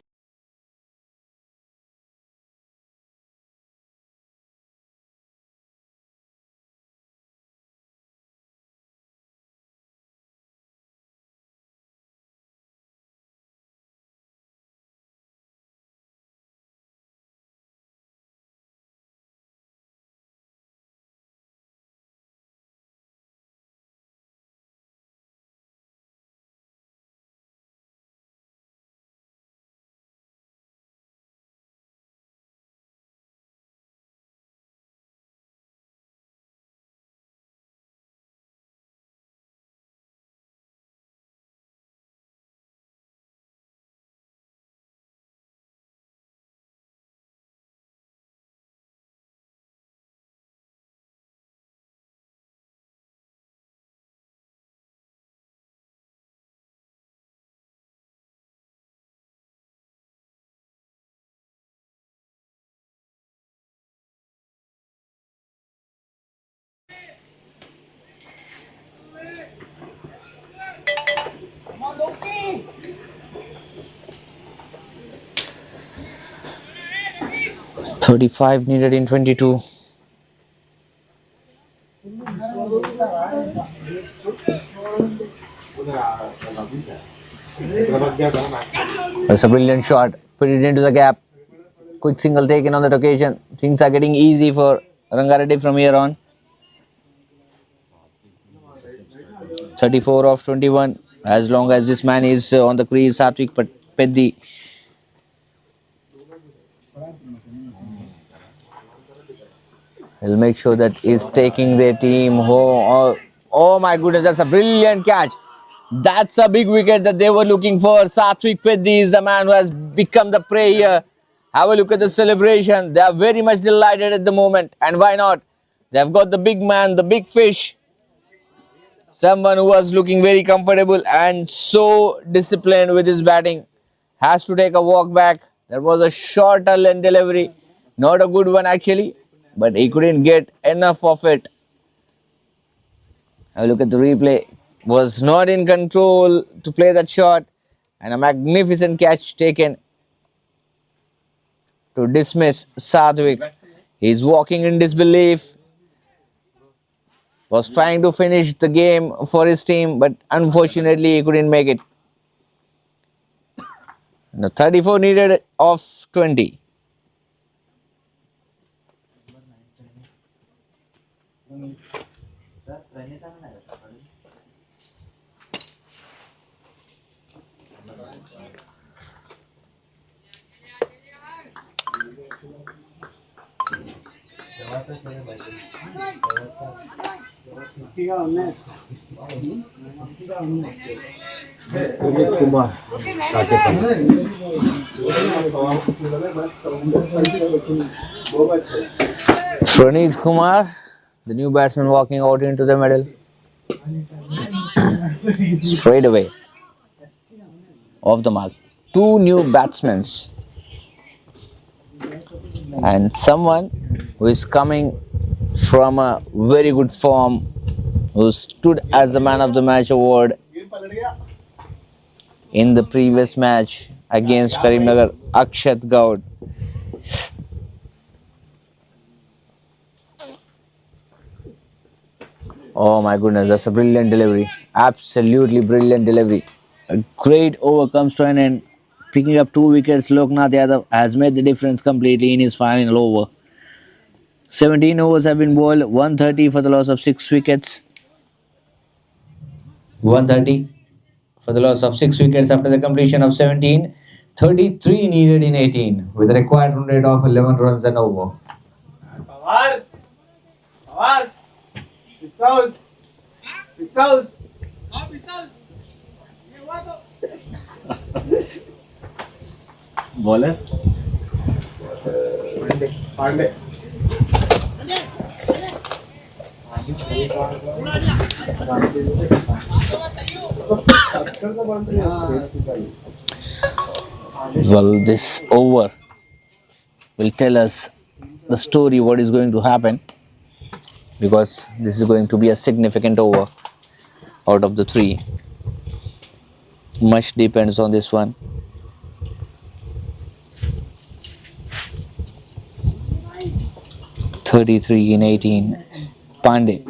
Speaker 1: $35 needed in 22. That's a brilliant shot. Put it into the gap. Quick single taken on that occasion. Things are getting easy for Rangareddy from here on. 34 of 21. As long as this man is on the crease, Satvik Peddi. He'll make sure that he's taking their team home. Oh my goodness, that's a brilliant catch. That's a big wicket that they were looking for. Satvik Peddi is the man who has become the prey here. Have a look at the celebration. They are very much delighted at the moment. And why not? They've got the big man, the big fish. Someone who was looking very comfortable and so disciplined with his batting. Has to take a walk back. There was a shorter length delivery. Not a good one actually, but he couldn't get enough of it. Have a look at the replay. Was not in control to play that shot, and a magnificent catch taken to dismiss Satvik. He's walking in disbelief. Was trying to finish the game for his team, but unfortunately he couldn't make it. The 34 needed of 20.
Speaker 2: Kumar.
Speaker 1: Praneeth Kumar, the new batsman walking out into the middle. Straight away. Off the mark. Two new batsmen. And someone who is coming from a very good form, who stood as the man of the match award in the previous match against Karimnagar, Akshat Gaud. Oh my goodness, that's a brilliant delivery. Absolutely brilliant delivery. A great over comes to an end. Picking up 2 wickets, Loknath Yadav has made the difference completely in his final over. 17 overs have been bowled, 130 for the loss of 6 wickets. 130 for the loss of 6 wickets after the completion of 17. 33 needed in 18 with a required run rate of 11 runs and over.
Speaker 2: Bowler. Palle.
Speaker 1: Well, this over will tell us the story, what is going to happen, because this is going to be a significant over out of the 3. Much depends on this one. .33 in 18. Pandey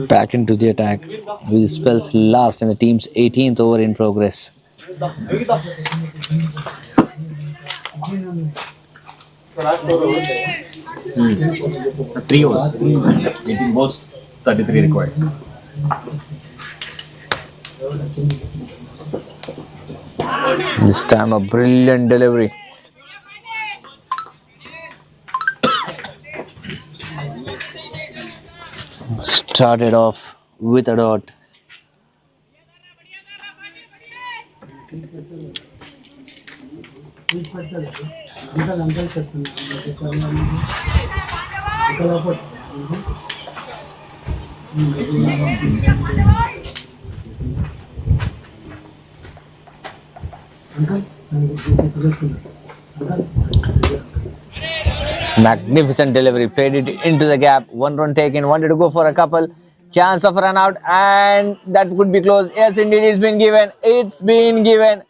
Speaker 1: back into the attack with spells last in the team's 18th over in progress.
Speaker 2: 3 overs. 18 balls, 33 required.
Speaker 1: This time a brilliant delivery. Started off with a dot. Magnificent delivery, played it into the gap. 1 run taken, wanted to go for a couple. Chance of run out, and that could be close. Yes, indeed, it's been given. It's been given.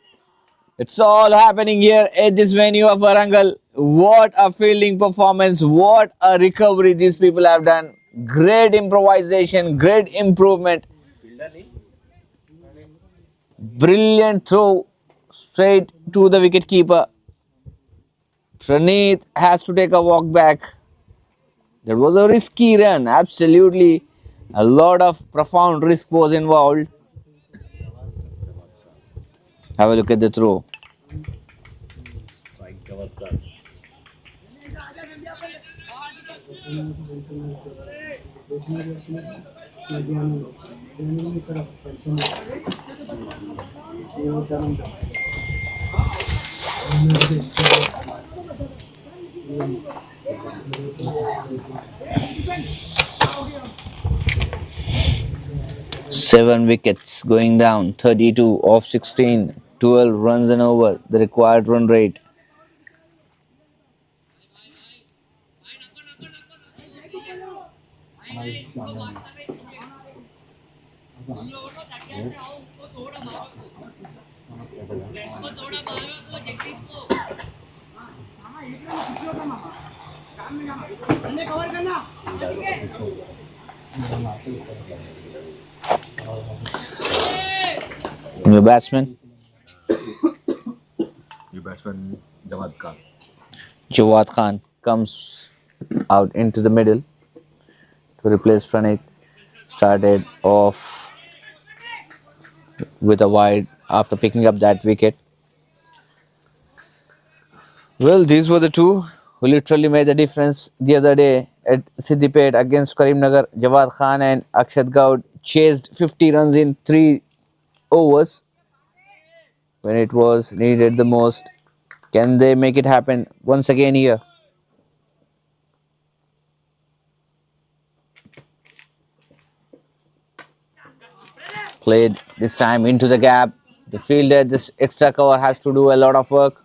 Speaker 1: It's all happening here at this venue of Warangal. What a fielding performance. What a recovery these people have done. Great improvisation, great improvement. Brilliant throw straight to the wicketkeeper. Praneeth has to take a walk back. That was a risky run. Absolutely. A lot of profound risk was involved. Have a look at the throw. Seven wickets going down, 32 off 16, 12 runs and over, the required run rate. New batsman.
Speaker 2: Your batsman Jawad Khan.
Speaker 1: Jawad Khan comes out into the middle to replace Pranit. Started off with a wide after picking up that wicket. Well, these were the two who literally made the difference the other day at Siddipet against Karimnagar. Jawad Khan and Akshat Gaud chased 50 runs in 3 overs when it was needed the most. Can they make it happen once again here? Played this time into the gap. The fielder, this extra cover has to do a lot of work.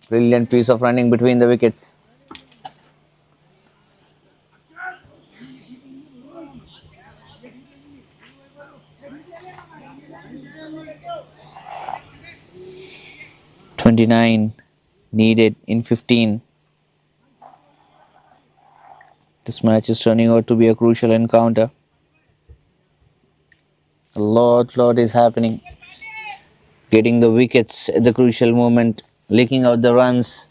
Speaker 1: Brilliant piece of running between the wickets. "29 needed in 15. This match is turning out to be a crucial encounter. A lot is happening. Getting the wickets at the crucial moment, leaking out the runs.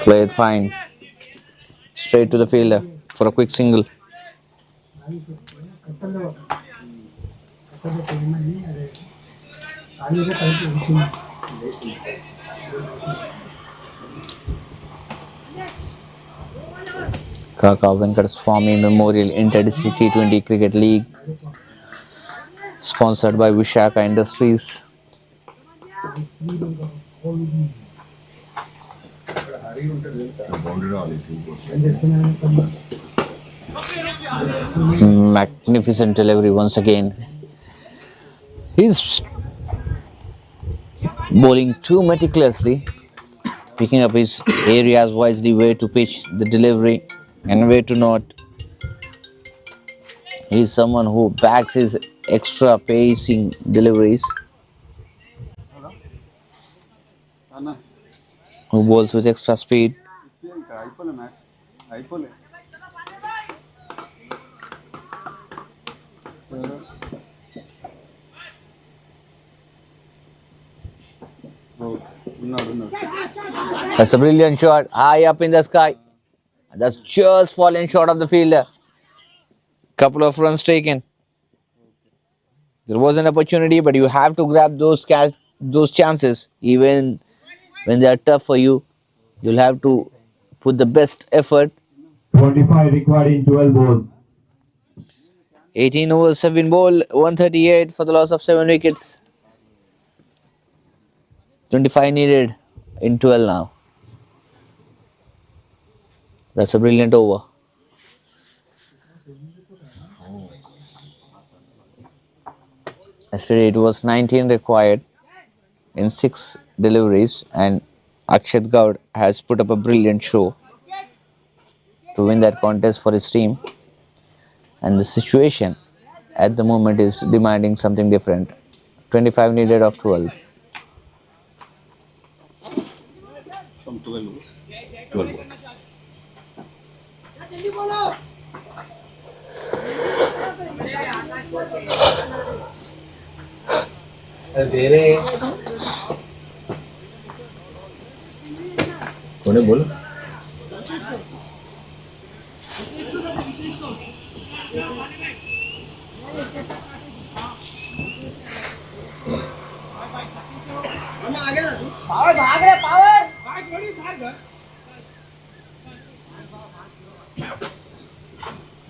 Speaker 1: Played fine. Straight to the fielder for a quick single. Kaka Venkataswamy Memorial Inter-District T20 Cricket League, sponsored by Vishaka Industries. Magnificent delivery once again. He's bowling too meticulously, picking up his areas wisely, where to pitch the delivery and where to not. He's someone who backs his extra pacing deliveries, who bowls with extra speed. That's a brilliant shot, high up in the sky. That's just fallen short of the fielder. Couple of runs taken. There was an opportunity, but you have to grab those chances, even when they are tough for you. You'll have to put the best effort.
Speaker 4: 25 required in 12 balls.
Speaker 1: 18 overs have been bowled, 138 for the loss of 7 wickets. 25 needed in 12 now. That's a brilliant over. Yesterday it was 19 required in 6 deliveries, and Akshat Gaud has put up a brilliant show to win that contest for his team. And the situation at the moment is demanding something different. 25 needed of 12.
Speaker 2: From 12 balls. 12 balls. कौन बोलो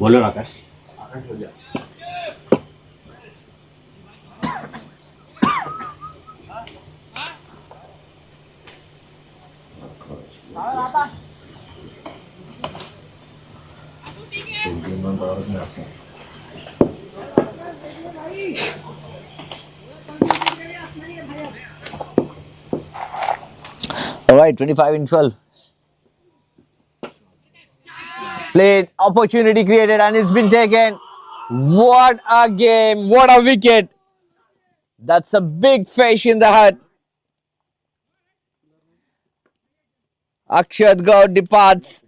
Speaker 2: बोलो आकाश
Speaker 1: All right, 25 in 12. Played, opportunity created, and it's been taken. What a game, what a wicket. That's a big fish in the hut. Akshat Gaur departs.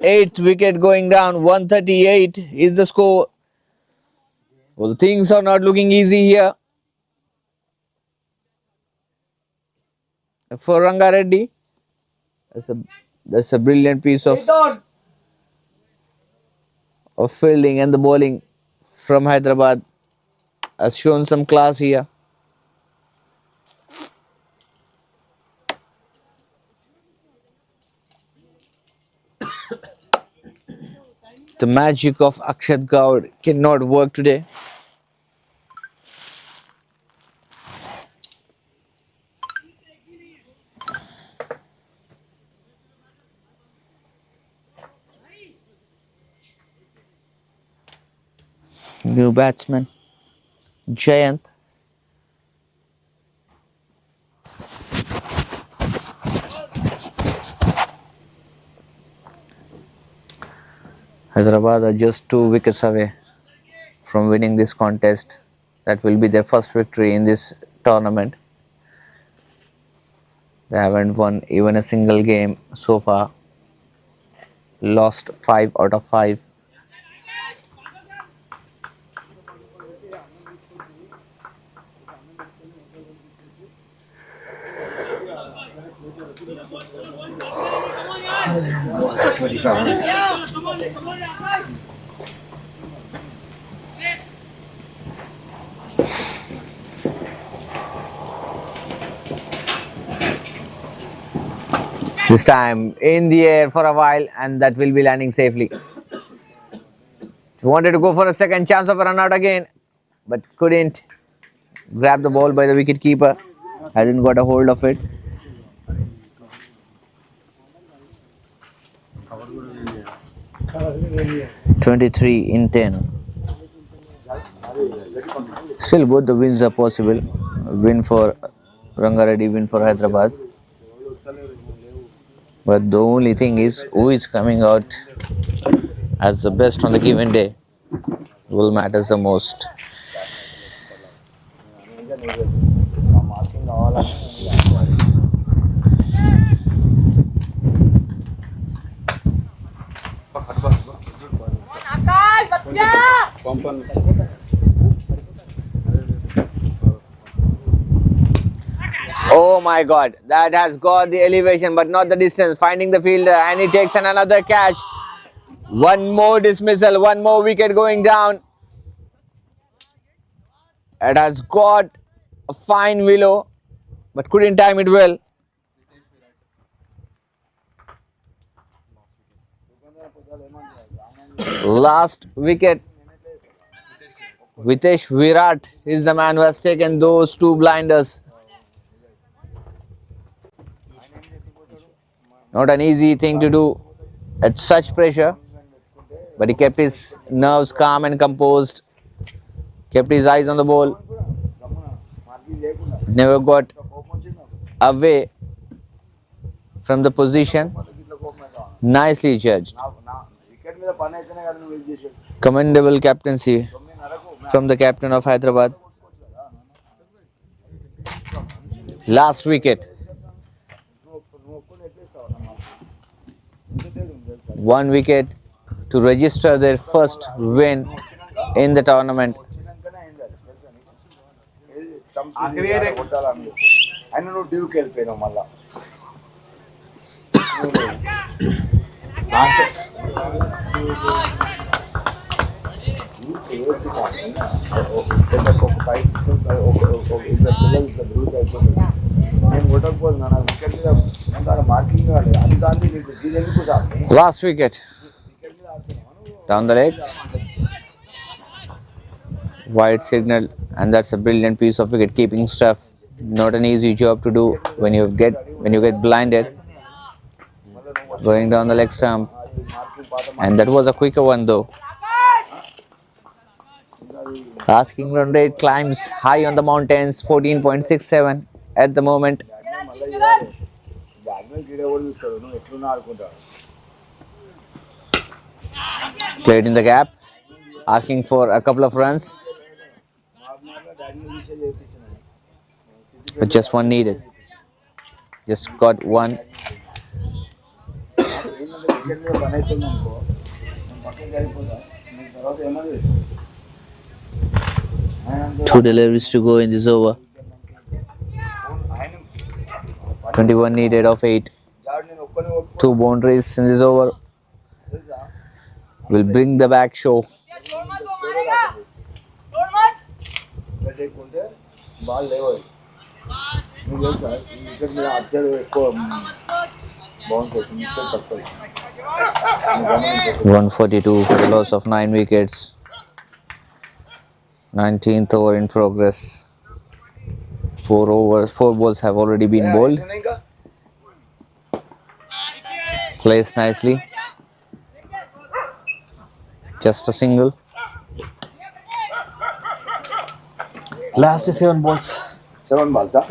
Speaker 1: Eighth wicket going down. 138 is the score. Well, things are not looking easy here for Rangareddy. That's a that's a brilliant piece of fielding, and the bowling from Hyderabad has shown some class here. The magic of Akshat Gaur cannot work today. New batsman, Jayant. Hyderabad are just 2 wickets away from winning this contest. That will be their first victory in this tournament. They haven't won even a single game so far. Lost 5 out of 5. This time in the air for a while, and that will be landing safely. He wanted to go for a second chance of a run out again, but couldn't grab the ball by the wicket keeper. Hasn't got a hold of it. 23 in 10. Still both the wins are possible. Win for Rangareddy, win for Hyderabad. But the only thing is, who is coming out as the best on the given day will matters the most. Oh my god, that has got the elevation but not the distance. Finding the fielder, and he takes another catch. One more dismissal, one more wicket going down. It has got a fine willow but couldn't time it well. Last wicket. Vitesh Virat is the man who has taken those 2 blinders. Not an easy thing to do at such pressure, but he kept his nerves calm and composed, kept his eyes on the ball, never got away from the position. Nicely judged. Commendable captaincy from the captain of Hyderabad. Last wicket. One wicket to register their first win in the tournament. Last wicket. Down the leg. Wide signal, and that's a brilliant piece of wicket keeping stuff. Not an easy job to do when you get blinded. Going down the leg stump, and that was a quicker one though. Asking run rate climbs high on the mountains, 14.67 at the moment. Played in the gap. asking for a couple of runs, but just one needed. Just got one. Two deliveries to go in this over. 21 needed of 8. Two boundaries in this over will bring the back show. $142 for the loss of 9 wickets. 19th over in progress. 4 balls have already been bowled. Placed nicely. Just a single.
Speaker 5: Last is 7 balls.
Speaker 2: 7 balls, huh?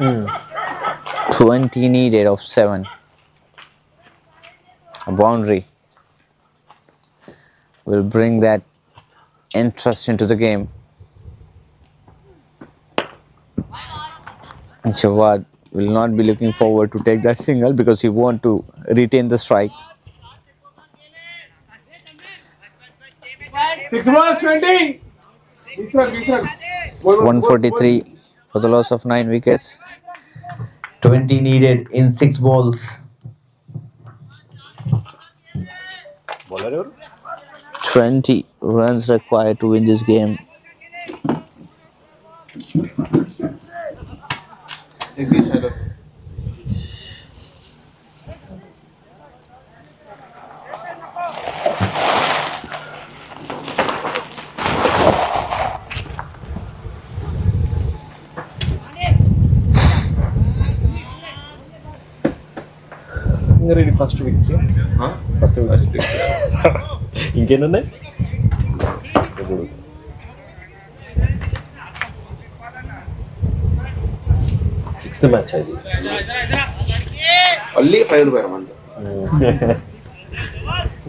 Speaker 1: 20 needed of 7. A boundary will bring that interest into the game. And Jawad will not be looking forward to take that single because he wants to retain the strike.
Speaker 3: 6 balls, 20.
Speaker 1: 143 for the loss of 9 wickets. 20 needed in 6 balls. 20 runs required to win this game.
Speaker 5: Rangareddy first wicket. First wicket. ఇంకేనున్నాయి ఇప్పుడు sixth match అది
Speaker 2: only 5 rupees a month.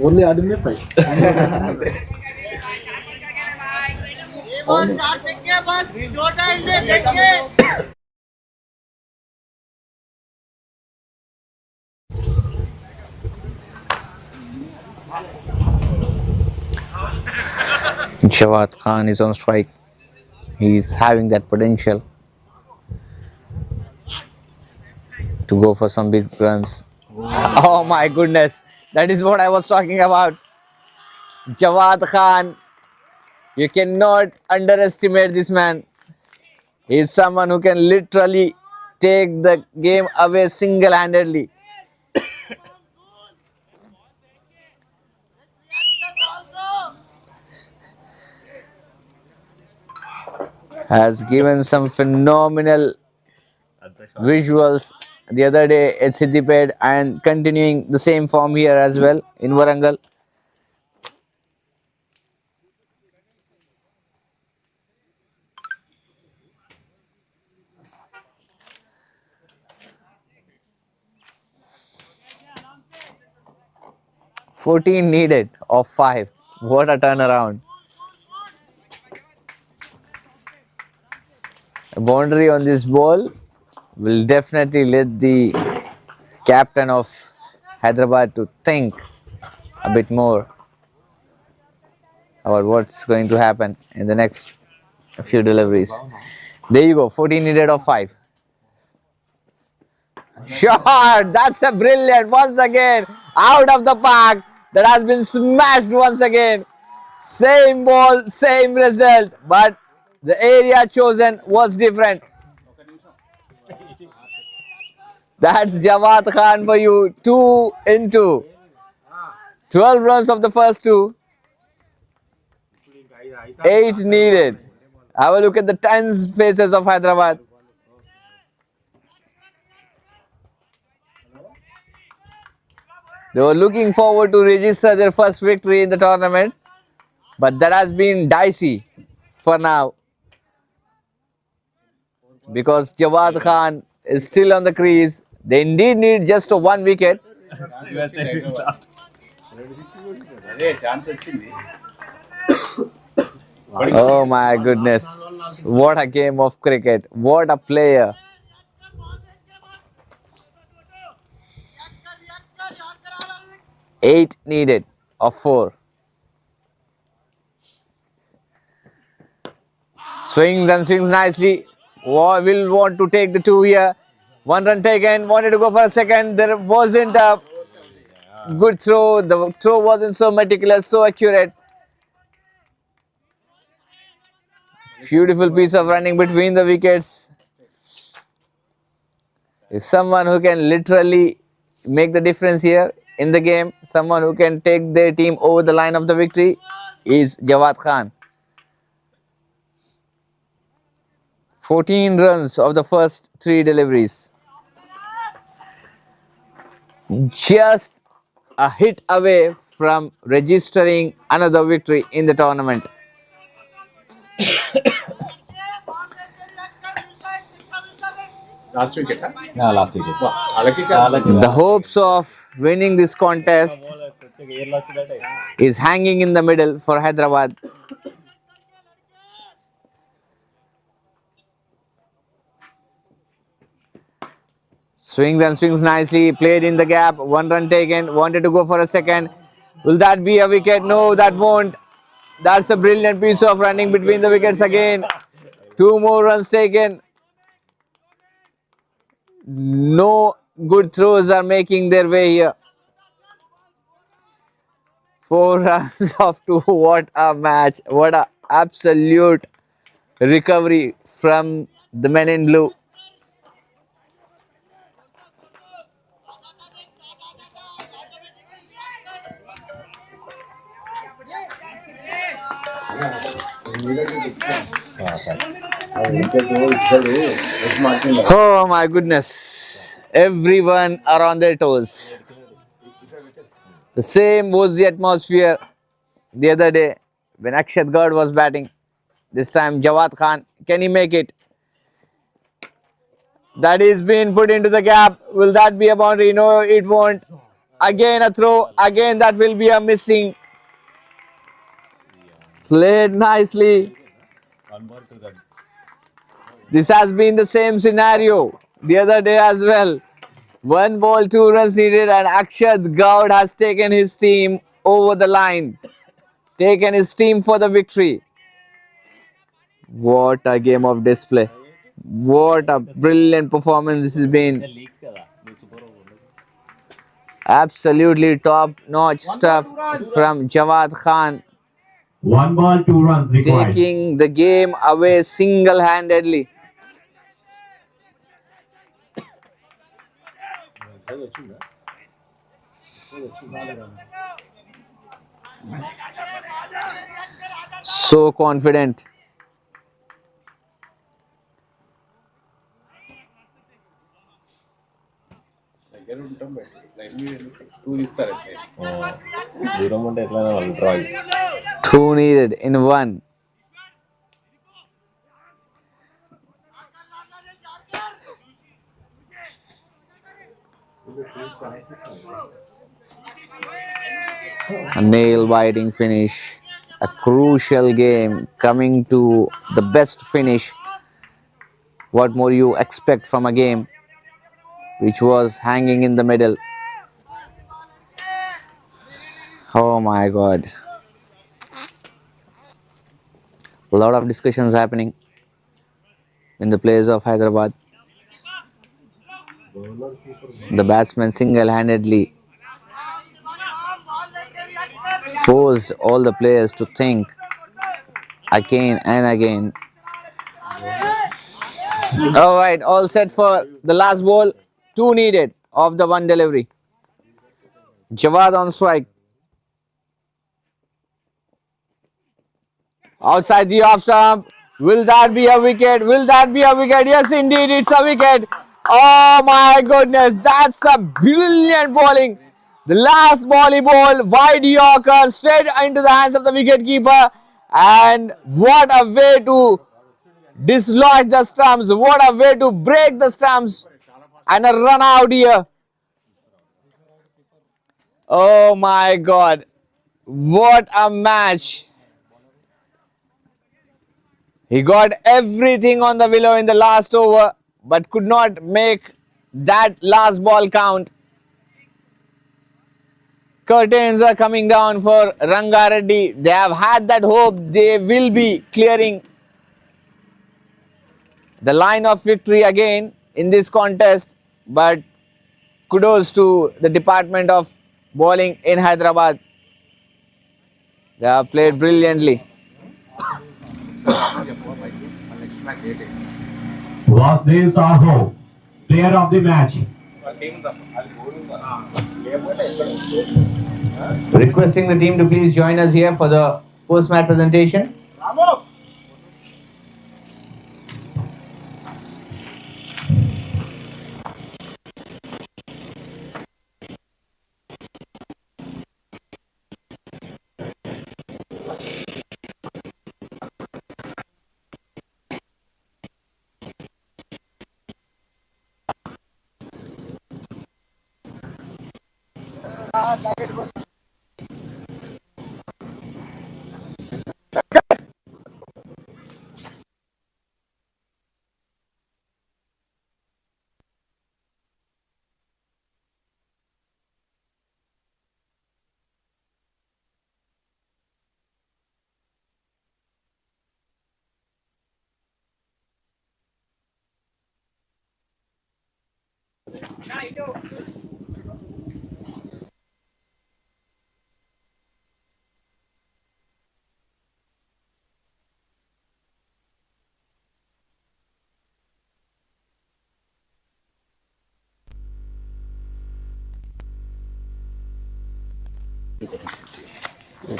Speaker 5: Only ఆడిందే 5.
Speaker 1: Jawad Khan is on strike. He's having that potential to go for some big runs. Oh my goodness, that is what I was talking about. Jawad Khan, you cannot underestimate this man. He is someone who can literally take the game away single-handedly. Has given some phenomenal visuals the other day at Siddipet and continuing the same form here as well in Warangal. $14 needed of 5. What a turnaround. A boundary on this ball will definitely let the captain of Hyderabad to think a bit more about what's going to happen in the next few deliveries. There you go, 14 needed of 5. Shot! That's a brilliant once again out of the park. That has been smashed once again. Same ball, same result, but the area chosen was different. That's Jawad Khan for you. 2 into 12 runs of the first 2. 8 needed. Have a look at the tense faces of Hyderabad. They were looking forward to register their first victory in the tournament, but that has been dicey for now because Jawad Khan is still on the crease. They indeed need just a 1 wicket.
Speaker 2: అదే chance వచ్చింది
Speaker 1: Oh my goodness. What a game of cricket. What a player. 8 needed of 4. Swings and swings nicely. Will want to take the 2 here. 1 run taken. Wanted to go for a second. There wasn't a good throw. The throw wasn't so meticulous, so accurate. Beautiful piece of running between the wickets. If someone who can literally make the difference here in the game, someone who can take their team over the line of the victory is Jawad Khan. 14 runs of the first 3 deliveries. Just a hit away from registering another victory in the tournament.
Speaker 2: Last wicket, huh?
Speaker 5: Last wicket.
Speaker 1: The hopes of winning this contest is hanging in the middle for Hyderabad. Swings and swings nicely, played in the gap, 1 run taken, wanted to go for a second. Will that be a wicket? No, that won't. That's a brilliant piece of running between the wickets again. 2 more runs taken. No good throws are making their way here. 4 runs of 2. What a match. What a absolute recovery from the men in blue. Oh my goodness. Everyone are on their toes. The same was the atmosphere the other day when Akshat Gad was batting. This time Jawad Khan. Can he make it? That is being put into the gap. Will that be a boundary? No, it won't. Again a throw. Again that will be a missing. Played nicely. This has been the same scenario the other day as well. 1 ball, 2 runs needed, and Akshat Gad has taken his team over the line. Taken his team for the victory. What a game of display. What a brilliant performance this has been. Absolutely top-notch stuff from Jawad Khan.
Speaker 4: 1 ball, 2 runs required.
Speaker 1: Taking the game away single-handedly. So confident.
Speaker 5: దూరం ఉంటే ఎట్లా వాళ్ళు draw
Speaker 1: 2 needed in 1. A nail-biting finish. A crucial game coming to the best finish. What more you expect from a game which was hanging in the middle? Oh my God. A lot of discussions happening in the players of Hyderabad. The batsman single-handedly forced all the players to think again and again. All right, all set for the last ball. 2 needed of the 1 delivery. Jawad on strike. Outside the off stump. Will that be a wicket? Will that be a wicket? Yes, indeed, it's a wicket. Oh my goodness, that's a brilliant bowling. The last volleyball, wide Yorker, straight into the hands of the wicketkeeper. And what a way to dislodge the stumps. What a way to break the stumps. And a run out here. Oh my God. What a match. He got everything on the willow in the last over, but could not make that last ball count. Curtains are coming down for Rangareddy. They have had that hope they will be clearing the line of victory again in this contest, but kudos to the department of bowling in Hyderabad. They have played brilliantly.
Speaker 4: Vasudev Saho, player of the match.
Speaker 1: Requesting the team to please join us here for the post-match presentation.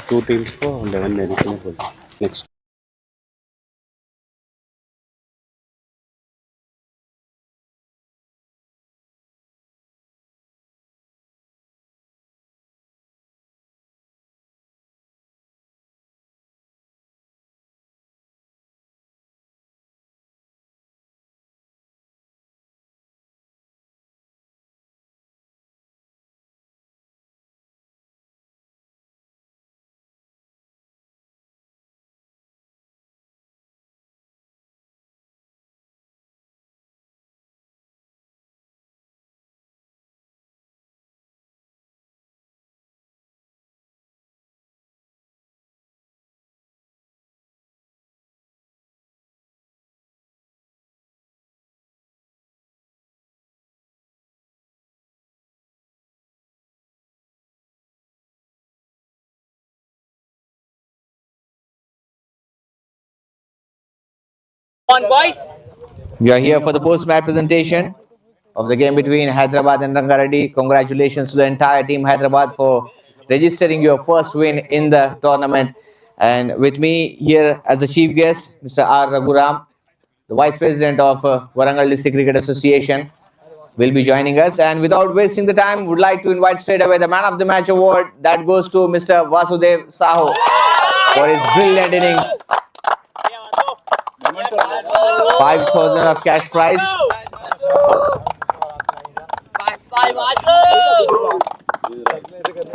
Speaker 2: Two teams for 11 additional goals. Next.
Speaker 1: We are here for the post-match presentation of the game between Hyderabad and Rangareddy. Congratulations to the entire team Hyderabad for registering your first win in the tournament. And with me here as the chief guest, Mr. R. Raghuram, the Vice President of Warangal District Cricket Association, will be joining us. And without wasting the time, would like to invite straight away the Man of the Match award that goes to Mr. Vasudev Saho for his brilliant innings. 5,000 of cash prize.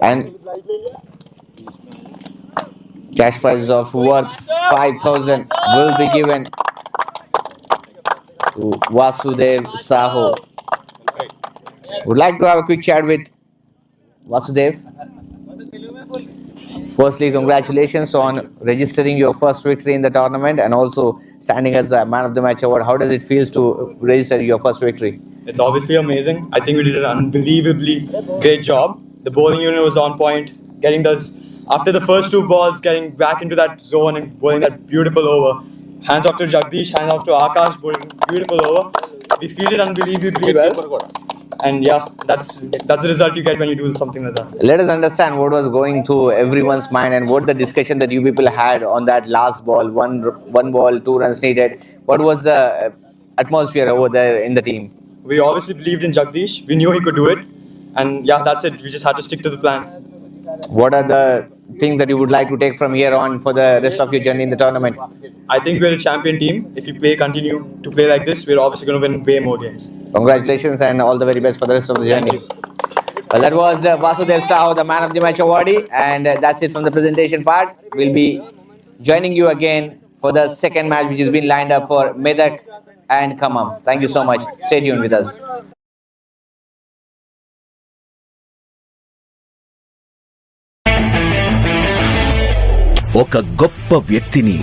Speaker 1: And cash prize of worth 5,000 will be given to Vasudev Saho. Would like to have a quick chat with Vasudev. Firstly, congratulations on registering your first victory in the tournament and also standing as the Man of the Match award. How does it feel to register your first victory?
Speaker 6: It's obviously amazing. I think we did an unbelievably great job. The bowling unit was on point, getting those after the first two balls, getting back into that zone and bowling that beautiful over. Hands off to Jagdish, hands off to Akash, bowling beautiful over. We fielded unbelievably well. And yeah, that's the result you get when you do something like that.
Speaker 1: Let us understand what was going through everyone's mind and what the discussion that you people had on that last ball, one ball, 2 runs needed. What was the atmosphere over there in the team?
Speaker 6: We obviously believed in Jagdish. We knew he could do it. And yeah, that's it. We just had to stick to the plan.
Speaker 1: What are the things that you would like to take from here on for the rest of your journey in the tournament?
Speaker 6: I think we're a champion team. If we continue to play like this, we're obviously going to win way more games.
Speaker 1: Congratulations and all the very best for the rest of the journey. Well, that was Vasudev Saho, the Man of the Match awardee, and that's it from the presentation part. We'll be joining you again for the second match which has been lined up for Medak and Khammam. Thank you so much. Stay tuned with us.
Speaker 7: ఒక గొప్ప వ్యక్తిని